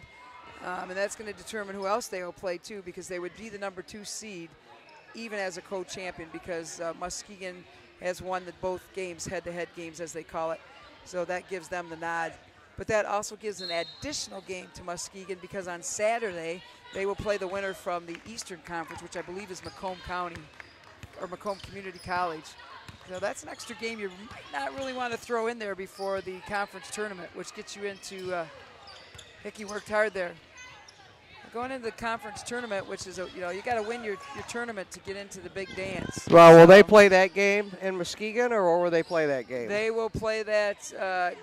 and that's going to determine who else they will play too, because they would be the number 2 seed even as a co-champion, because Muskegon has won both games, head-to-head games as they call it. So that gives them the nod. But that also gives an additional game to Muskegon, because on Saturday they will play the winner from the Eastern Conference, which I believe is Macomb County or Macomb Community College. So that's an extra game you might not really want to throw in there before the conference tournament, which gets you into, Hickey worked hard there. Going into the conference tournament, which is, you got to win your tournament to get into the big dance. Well, will they play that game in Muskegon, or where will they play that game? They will play that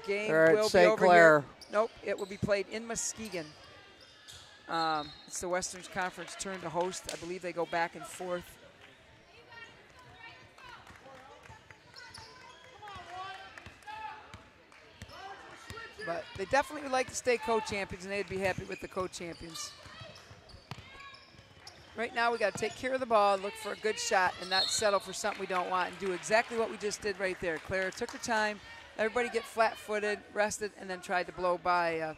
game. Or at will St. be over Clair. here. Nope, it will be played in Muskegon. It's the Western Conference turn to host. I believe they go back and forth. But they definitely would like to stay co-champions, and they'd be happy with the co-champions. Right now we got to take care of the ball, look for a good shot, and not settle for something we don't want, and do exactly what we just did right there. Clara took her time, everybody get flat-footed, rested, and then tried to blow by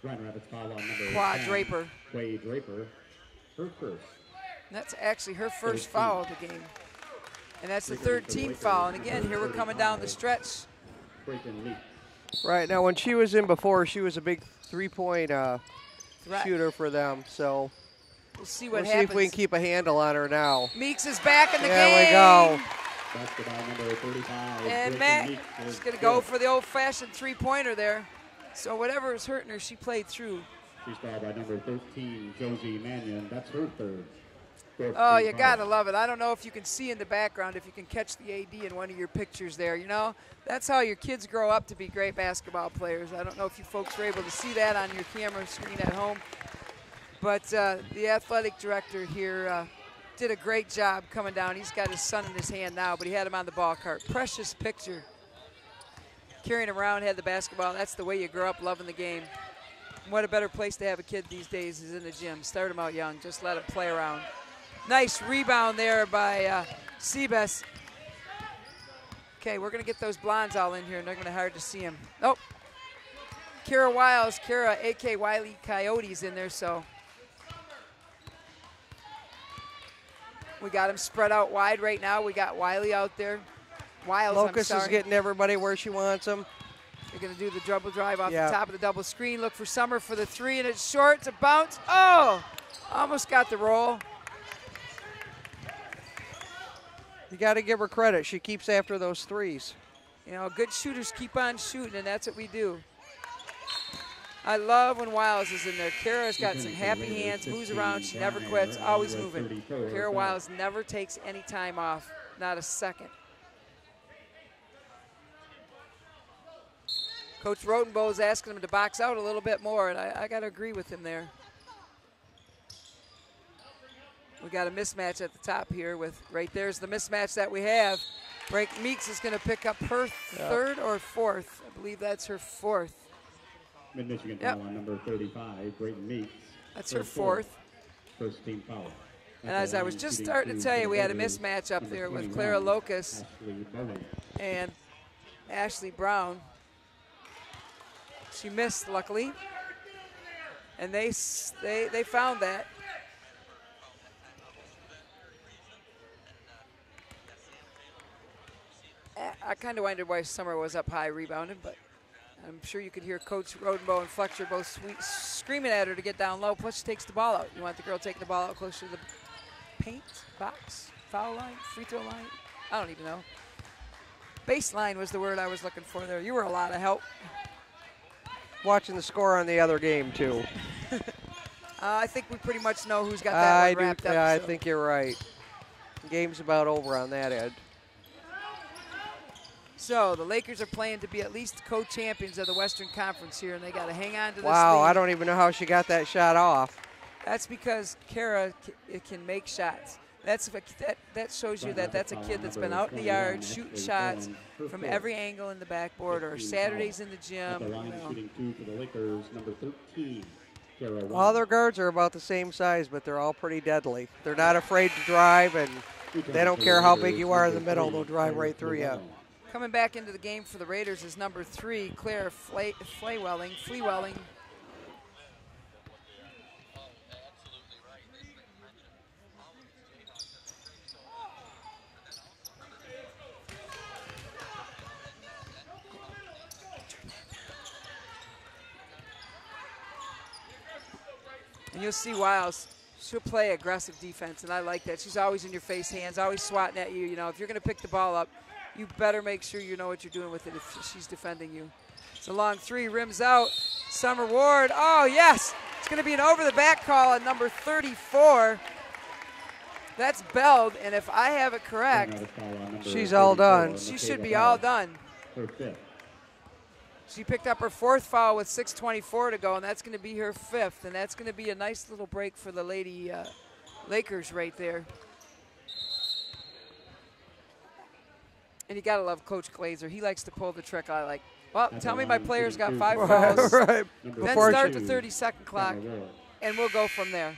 Grand Rapids foul on number Quad 10, Draper. Quay Draper, her first. And that's actually her first foul of the game. And that's the 3rd team foul. And again, here we're coming down the stretch. Right, now when she was in before, she was a big three-point shooter for them. So we'll see what See happens. if we can keep a handle on her now. Meeks is back in the game. There we go. Basketball number 35. And Matt is going to go for the old-fashioned three-pointer there. So whatever is hurting her, she played through. She's fouled by number 13, Josie Mannion. That's her third. Oh, you got to love it. I don't know if you can see in the background, if you can catch the AD in one of your pictures there. You know, that's how your kids grow up to be great basketball players. I don't know if you folks were able to see that on your camera screen at home. But the athletic director here did a great job coming down. He's got his son in his hand now, but he had him on the ball cart. Precious picture. carrying around, had the basketball. That's the way you grow up loving the game. What a better place to have a kid these days is in the gym. Start them out young. Just let them play around. Nice rebound there by Seabus. Okay, we're going to get those blondes all in here, and they're going to hard to see them. Oh, Kara Wiles, Kara, a.k.a. Wiley Coyotes in there, so. We got them spread out wide right now. We got Wiley out there. Wiles, Locust I'm is sorry. getting everybody where she wants them. They're going to do the double drive off Yeah. the top of the double screen. Look for Summer for the three, and it's short. It's a bounce. Oh, almost got the roll. You got to give her credit. She keeps after those threes. You know, good shooters keep on shooting, and that's what we do. I love when Wiles is in there. Kara's got some happy hands, moves around. She never quits, always moving. Kara Wiles never takes any time off, not a second. Coach Rotenbow is asking him to box out a little bit more, and I got to agree with him there. We got a mismatch at the top here with, right there's the mismatch that we have. Brayton Meeks is going to pick up her third or fourth. I believe that's her fourth. Mid-Michigan foul on number 35, Brayton Meeks. That's her fourth. First team foul. And as I was just starting to tell you, we had a mismatch up there with Clara Locust and Ashley Brown. She missed, luckily. And they found that. I kind of wondered why Summer was up high rebounding, but I'm sure you could hear Coach Rodenbow and Fletcher both screaming at her to get down low. Plus, she takes the ball out. You want the girl taking the ball out closer to the paint, box, foul line, free throw line? I don't even know. Baseline was the word I was looking for there. You were a lot of help. Watching the score on the other game, too. I think we pretty much know who's got that one wrapped up. Yeah, I so. think you're right. The game's about over on that end. So the Lakers are playing to be at least co-champions of the Western Conference here, and they got to hang on to this Wow, lead. I don't even know how she got that shot off. That's because Kara can make shots. That shows you that that's a kid that's been out in the yard shooting shots from every angle in the backboard or Saturdays in the gym. The line shooting two for the Lakers, number 13. All their guards are about the same size, but they're all pretty deadly. They're not afraid to drive, and they don't care how big you are in the middle. They'll drive right through you. Coming back into the game for the Raiders is number 3, Claire Fleewelling. And you'll see Wiles, she'll play aggressive defense, and I like that. She's always in your face hands, always swatting at you. You know, if you're going to pick the ball up, you better make sure you know what you're doing with it if she's defending you. It's a long three, rims out. Summer Ward, oh yes! It's going to be an over-the-back call on number 34. That's Beld, and if I have it correct, she's all done. She should be all done. She picked up her 4th foul with 6:24 to go, and that's going to be her 5th, and that's going to be a nice little break for the Lady Lakers right there. And you got to love Coach Glazer. He likes to pull the trick I like. Well, tell me my players got 5 fouls. Right. Then start the 30-second clock, and we'll go from there.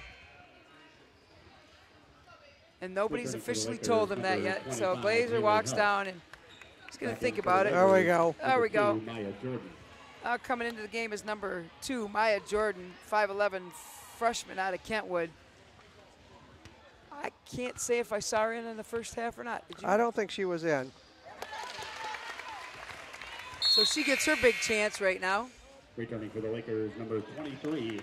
And nobody's officially told him that yet, so Glazer walks down and he's going to think about it. There we go. There we go. Now coming into the game is number 2, Maya Jordan, 5'11", freshman out of Kentwood. I can't say if I saw her in the first half or not. Did you? I don't think she was in. So she gets her big chance right now. Returning for the Lakers, number 23,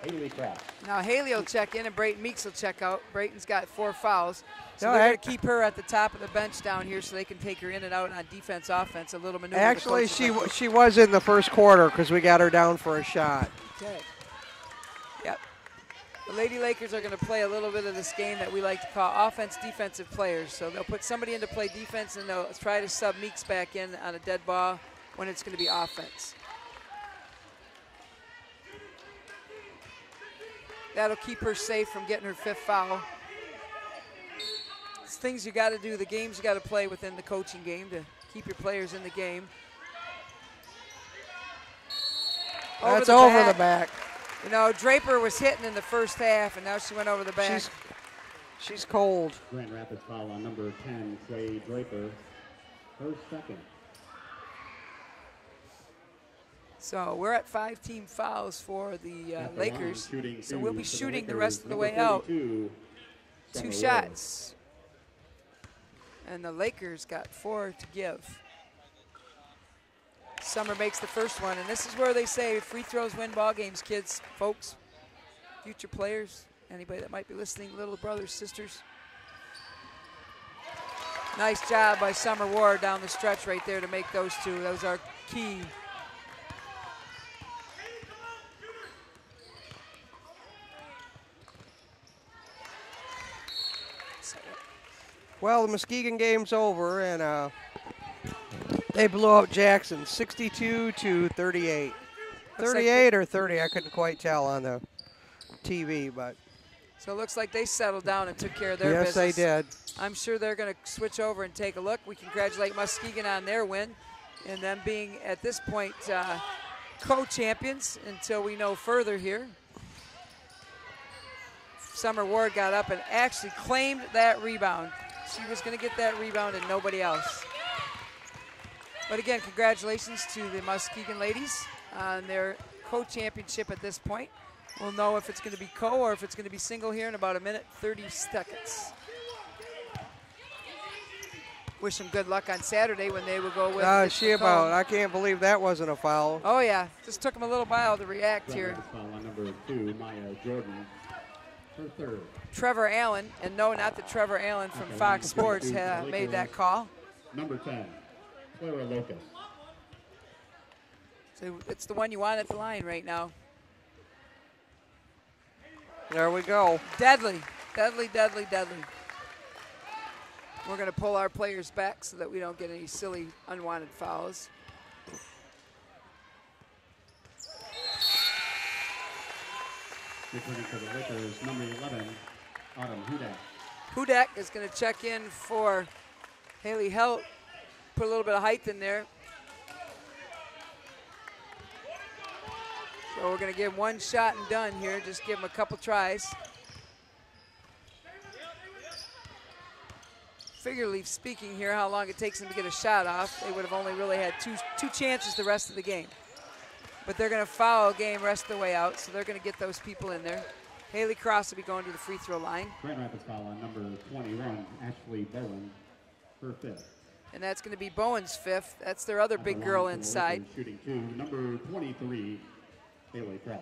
Haley Kraft. Now Haley will check in and Brayton Meeks will check out. Brayton's got 4 fouls. So No, they're going to keep her at the top of the bench down here so they can take her in and out on defense, offense, a little maneuver. Actually, she was in the first quarter because we got her down for a shot. Okay. Yep. The Lady Lakers are going to play a little bit of this game that we like to call offense-defensive players. So they'll put somebody in to play defense and they'll try to sub Meeks back in on a dead ball when it's going to be offense. That'll keep her safe from getting her 5th foul. It's things you got to do, the games you got to play within the coaching game to keep your players in the game. That's over the back. You know, Draper was hitting in the first half, and now she went over the back. She's cold. Grand Rapids foul on number 10, Clay Draper. Her second. So we're at 5 team fouls for the Lakers. So we'll be shooting the rest of the way out. 2 shots. And the Lakers got 4 to give. Summer makes the first one, and this is where they say free throws win ball games, kids, folks, future players, anybody that might be listening, little brothers, sisters. Nice job by Summer Ward down the stretch right there to make those 2. Those are key. Well, the Muskegon game's over, and they blew out Jackson 62-38. 38 or 30, I couldn't quite tell on the TV, but. So it looks like they settled down and took care of their business. Yes, they did. I'm sure they're going to switch over and take a look. We congratulate Muskegon on their win and them being, at this point, co-champions until we know further here. Summer Ward got up and actually claimed that rebound. She was going to get that rebound and nobody else. But again, congratulations to the Muskegon ladies on their co-championship at this point. We'll know if it's going to be co or if it's going to be single here in about a minute, 30 seconds. Wish them good luck on Saturday when they will go with I can't believe that wasn't a foul. Oh, yeah. Just took them a little while to react here. Foul on number 2, Maya Jordan. Her third. Trevor Allen, and no, not the Trevor Allen from Fox Sports made that call. Number 10, Clara Locust. So it's the one you want at the line right now. There we go. Deadly, deadly, deadly, deadly. We're going to pull our players back so that we don't get any silly, unwanted fouls. Returning to the Lakers, number 11, Autumn Hudak. Hudak is going to check in for Haley Helt. Put a little bit of height in there. So we're going to give him one shot and done here. Just give him a couple tries. Figuratively speaking here, how long it takes them to get a shot off. They would have only really had two chances the rest of the game. But they're going to foul game rest of the way out, so they're going to get those people in there. Haley Cross will be going to the free throw line. Grand Rapids foul on number 21, Ashley Bowen, her 5th. And that's going to be Bowen's 5th. That's their other big girl inside. Shooting 2, number 23, Haley Cross.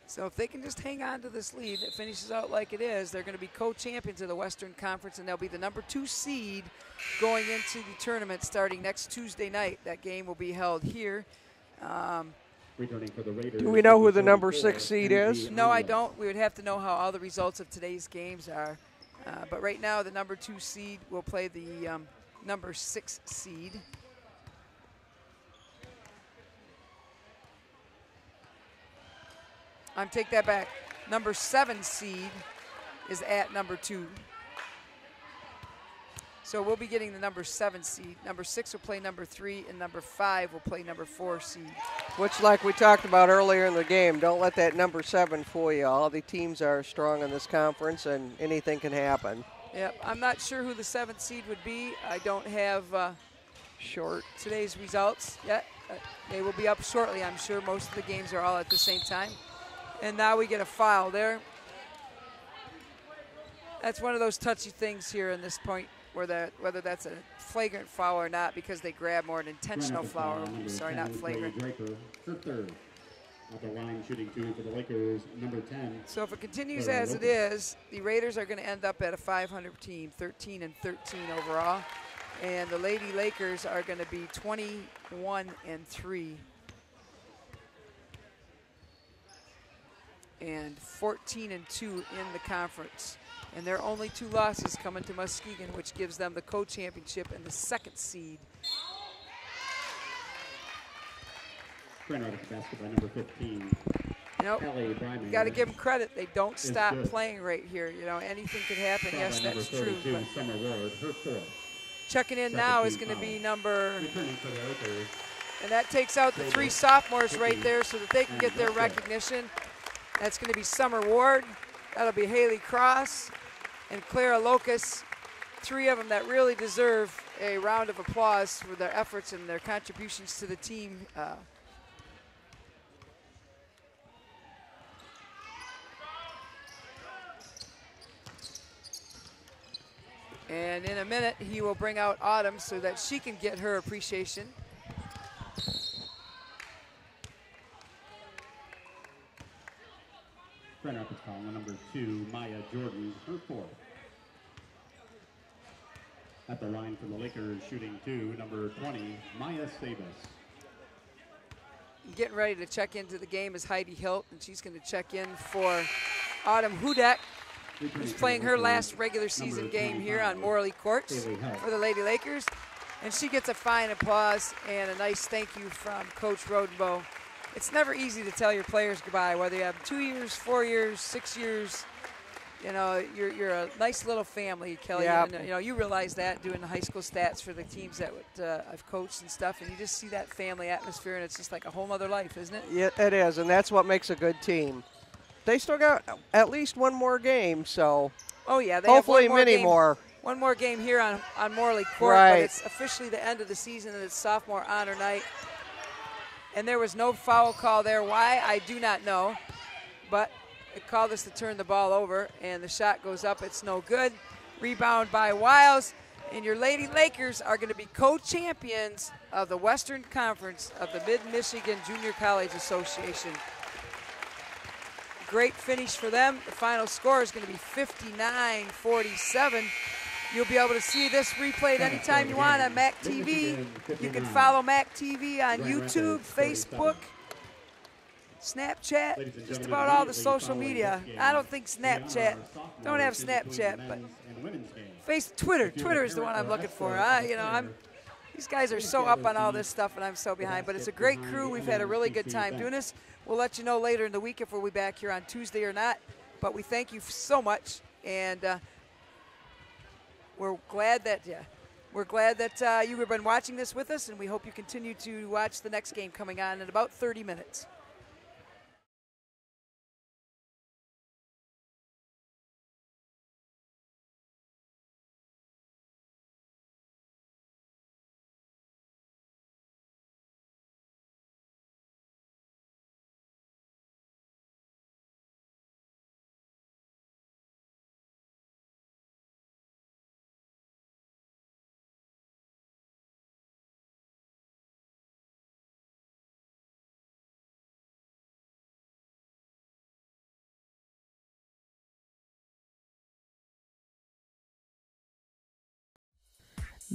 So if they can just hang on to this lead, it finishes out like it is, they're going to be co-champions of the Western Conference, and they'll be the number 2 seed going into the tournament starting next Tuesday night. That game will be held here. Returning for the Raiders. Do we know who the number 6 seed is? No, I don't. We would have to know how all the results of today's games are. But right now, the number 2 seed will play the number 6 seed. Take that back. Number 7 seed is at number 2. So we'll be getting the number 7 seed. Number 6 will play number 3, and number 5 will play number 4 seed. Which, like we talked about earlier in the game, don't let that number 7 fool you. All the teams are strong in this conference, and anything can happen. Yep, I'm not sure who the 7th seed would be. I don't have today's results yet. They will be up shortly, I'm sure. Most of the games are all at the same time. And now we get a foul there. That's one of those touchy things here in this point, whether that's a flagrant foul or not, because they grab more an intentional foul. Sorry, not flagrant. Draper, her 3rd. At the line, shooting 2 for the Lakers, number 10. So if it continues as it is, the Raiders are going to end up at a 500 team, 13-13 overall. And the Lady Lakers are going to be 21-3. And 14-2 in the conference. And their only 2 losses coming to Muskegon, which gives them the co-championship and the 2nd seed. Grand Rapids basketball, number 15. You know, you got to give them credit. They don't stop playing right here. You know, anything could happen. Yes, that's true. But Summer Ward, her 4th. Checking in now is going to be number And that takes out the 3 sophomores right there so that they can get their recognition. That's going to be Summer Ward. That'll be Haley Cross and Clara Locus. 3 of them that really deserve a round of applause for their efforts and their contributions to the team. And in a minute, he will bring out Autumn so that she can get her appreciation. Grand Rapids calling the number 2, Maya Jordan, her 4th. At the line for the Lakers, shooting 2, number 20, Maya Sabas. Getting ready to check into the game is Heidi Hilt, and she's going to check in for Autumn Hudak, who's playing her last regular season game here on Morley Courts for the Lady Lakers. And she gets a fine applause and a nice thank you from Coach Rodenbow. It's never easy to tell your players goodbye, whether you have 2 years, 4 years, 6 years. You know, you're a nice little family, Kelly. Yep. And, you know, you realize that doing the high school stats for the teams that I've coached and stuff, and you just see that family atmosphere, and it's just like a whole other life, isn't it? Yeah, it is, and that's what makes a good team. They still got at least one more game, so oh yeah, they hopefully have many more. One more game here on Morley Court, right. But it's officially the end of the season, and it's sophomore honor night. And there was no foul call there. Why, I do not know. But it called us to turn the ball over, and the shot goes up. It's no good. Rebound by Wiles. And your Lady Lakers are going to be co-champions of the Western Conference of the Mid-Michigan Junior College Association. Great finish for them. The final score is going to be 59-47. You'll be able to see this replayed anytime you want on MAC TV. You can follow MAC TV on YouTube, Facebook, Snapchat, just about all the social media. I don't think Snapchat, don't have Snapchat, but Twitter is the one I'm looking for. These guys are so up on all this stuff, and I'm so behind. But it's a great crew. We've had a really good time doing this. We'll let you know later in the week if we'll be back here on Tuesday or not. But we thank you so much, and we're glad that you've been watching this with us, and we hope you continue to watch the next game coming on in about 30 minutes.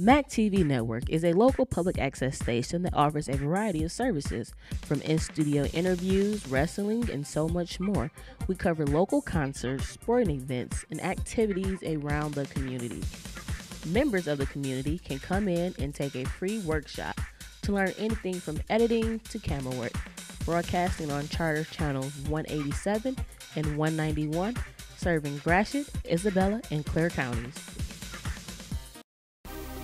MAC TV Network is a local public access station that offers a variety of services, from in-studio interviews, wrestling, and so much more. We cover local concerts, sporting events, and activities around the community. Members of the community can come in and take a free workshop to learn anything from editing to camera work. Broadcasting on Charter Channels 187 and 191, serving Gratiot, Isabella, and Clare counties.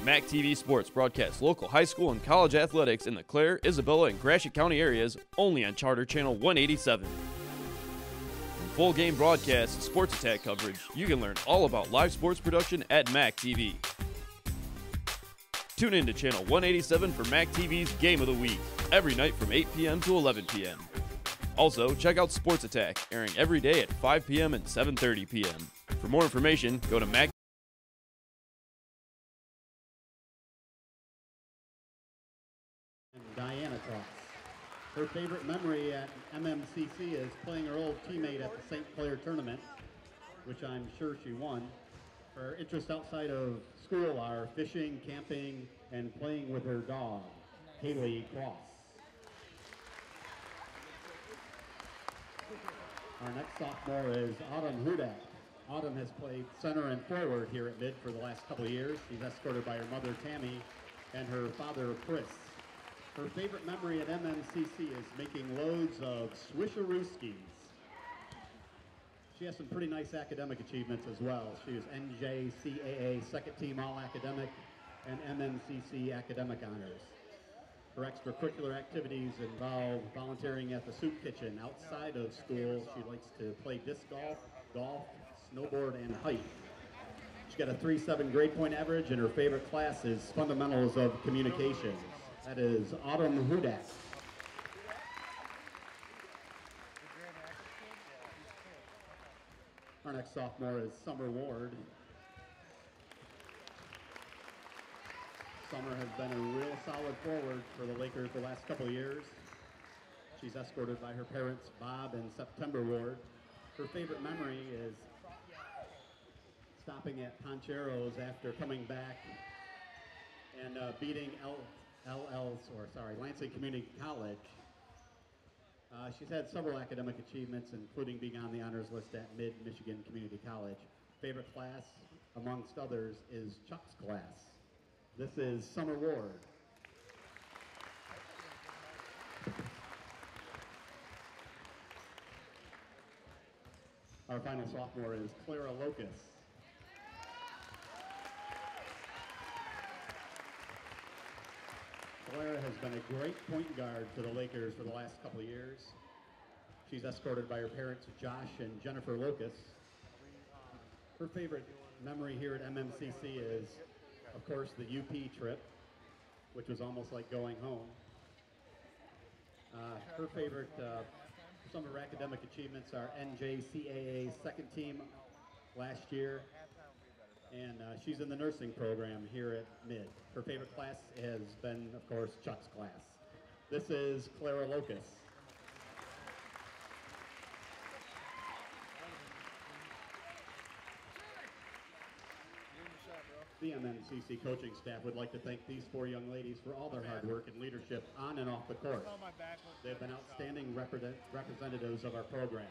MAC TV Sports broadcasts local high school and college athletics in the Clare, Isabella, and Gratiot County areas only on Charter Channel 187. From full game broadcasts to sports attack coverage, you can learn all about live sports production at MAC TV. Tune in to Channel 187 for MAC TV's Game of the Week, every night from 8 p.m. to 11 p.m. Also, check out Sports Attack, airing every day at 5 p.m. and 7:30 p.m. For more information, go to MAC. Diana Cross. Her favorite memory at MMCC is playing her old teammate at the St. Clair tournament, which I'm sure she won. Her interests outside of school are fishing, camping, and playing with her dog, Haley Cross. Our next sophomore is Autumn Hudak. Autumn has played center and forward here at Mid for the last couple of years. She's escorted by her mother, Tammy, and her father, Chris. Her favorite memory at MMCC is making loads of Swisherooskies. She has some pretty nice academic achievements as well. She is NJCAA second team All-Academic and MMCC academic honors. Her extracurricular activities involve volunteering at the soup kitchen. Outside of school, she likes to play disc golf, snowboard, and hike. She got a 3.7 grade point average, and her favorite class is Fundamentals of Communications. That is Autumn Hudak. Our next sophomore is Summer Ward. Summer has been a real solid forward for the Lakers the last couple of years. She's escorted by her parents, Bob and September Ward. Her favorite memory is stopping at Poncheros after coming back and beating Lansing Community College. She's had several academic achievements, including being on the honors list at Mid-Michigan Community College. Favorite class, amongst others, is Chuck's class. This is Summer Ward. Our final sophomore is Clara Locus. Clara has been a great point guard for the Lakers for the last couple of years. She's escorted by her parents, Josh and Jennifer Locus. Her favorite memory here at MMCC is, of course, the UP trip, which was almost like going home. Her favorite, some of her academic achievements are NJCAA second team last year, and she's in the nursing program here at Mid. Her favorite class has been, of course, Chuck's class. This is Clara Locus. The MMCC coaching staff would like to thank these four young ladies for all their hard work and leadership on and off the court. They've been outstanding representatives of our program.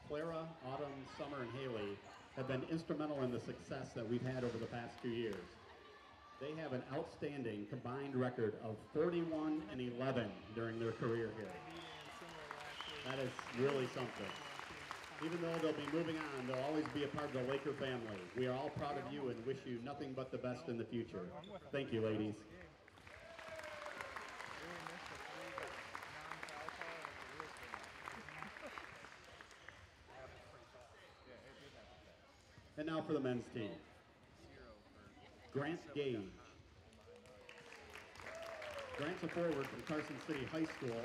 Clara, Autumn, Summer, and Haley have been instrumental in the success that we've had over the past 2 years. They have an outstanding combined record of 41-11 during their career here. That is really something. Even though they'll be moving on, they'll always be a part of the Laker family. We are all proud of you and wish you nothing but the best in the future. Thank you, ladies. And now for the men's team. Grant Gage. Grant's a forward from Carson City High School.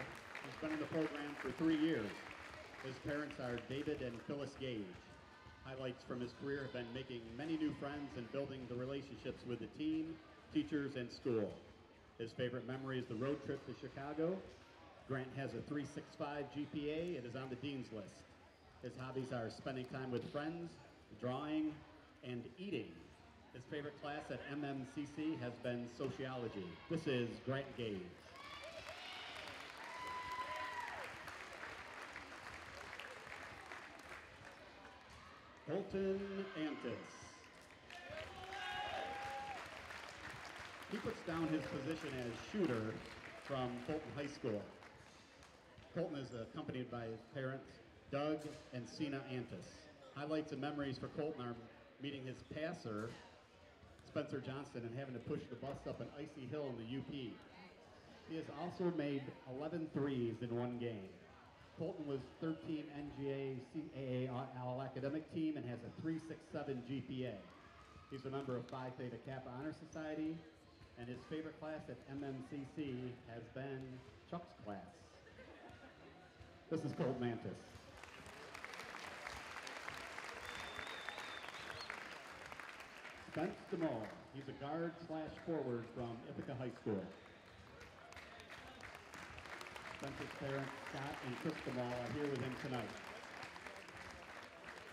He's been in the program for 3 years. His parents are David and Phyllis Gage. Highlights from his career have been making many new friends and building the relationships with the team, teachers, and school. His favorite memory is the road trip to Chicago. Grant has a 3.65 GPA and is on the dean's list. His hobbies are spending time with friends, drawing, and eating. His favorite class at MMCC has been sociology. This is Grant Gage. Colton Antis. He puts down his position as shooter from Colton High School. Colton is accompanied by his parents, Doug and Sina Antis. Highlights and memories for Colton are meeting his passer, Spencer Johnston, and having to push the bus up an icy hill in the UP. He has also made 11 threes in one game. Colton was third-team NGA CAA All-Academic Team and has a 3.67 GPA. He's a member of Phi Theta Kappa Honor Society, and his favorite class at MMCC has been Chuck's class. This is Colton Mantis. Spence DeMoll. He's a guard/forward from Ithaca High School. Spencer's parents, Scott and Chris DeMoll, are here with him tonight.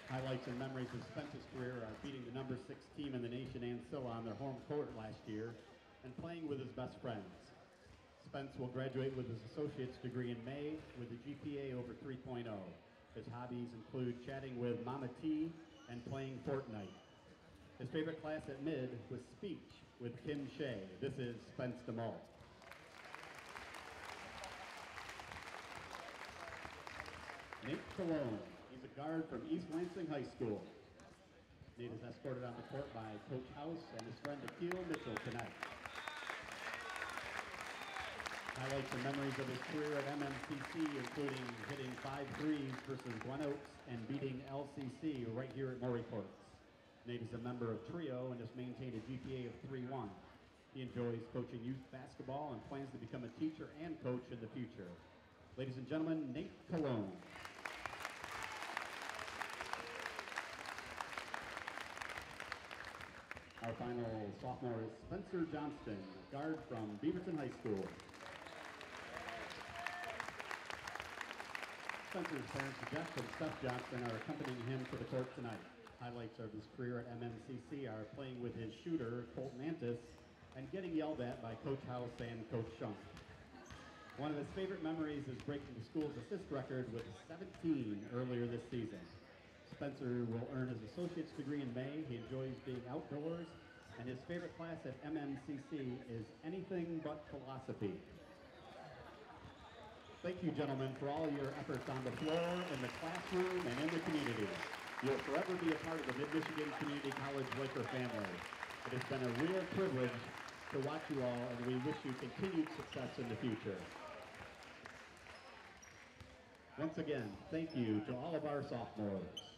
Highlights and memories of Spencer's career are beating the number 6 team in the nation, Ancilla, on their home court last year and playing with his best friends. Spence will graduate with his associate's degree in May with a GPA over 3.0. His hobbies include chatting with Mama T and playing Fortnite. His favorite class at Mid was speech with Kim Shea. This is Spence DeMoll. Nate Colon. He's a guard from East Lansing High School. Nate is escorted on the court by Coach House and his friend Akil Mitchell tonight. Highlights and memories of his career at MMCC, including hitting 5 threes versus Glen Oaks and beating LCC right here at Maury Courts. Nate is a member of TRIO and has maintained a GPA of 3.1. He enjoys coaching youth basketball and plans to become a teacher and coach in the future. Ladies and gentlemen, Nate Colon. Our final sophomore is Spencer Johnston, a guard from Beaverton High School. Spencer's parents, Jeff and Steph Johnston, are accompanying him to the court tonight. Highlights of his career at MMCC are playing with his shooter, Colton Antis, and getting yelled at by Coach House and Coach Shunk. One of his favorite memories is breaking the school's assist record with 17 earlier this season. Spencer will earn his associate's degree in May. He enjoys being outdoors, and his favorite class at MMCC is anything but philosophy. Thank you, gentlemen, for all your efforts on the floor, in the classroom, and in the community. You'll forever be a part of the Mid-Michigan Community College Laker family. It has been a real privilege to watch you all, and we wish you continued success in the future. Once again, thank you to all of our sophomores.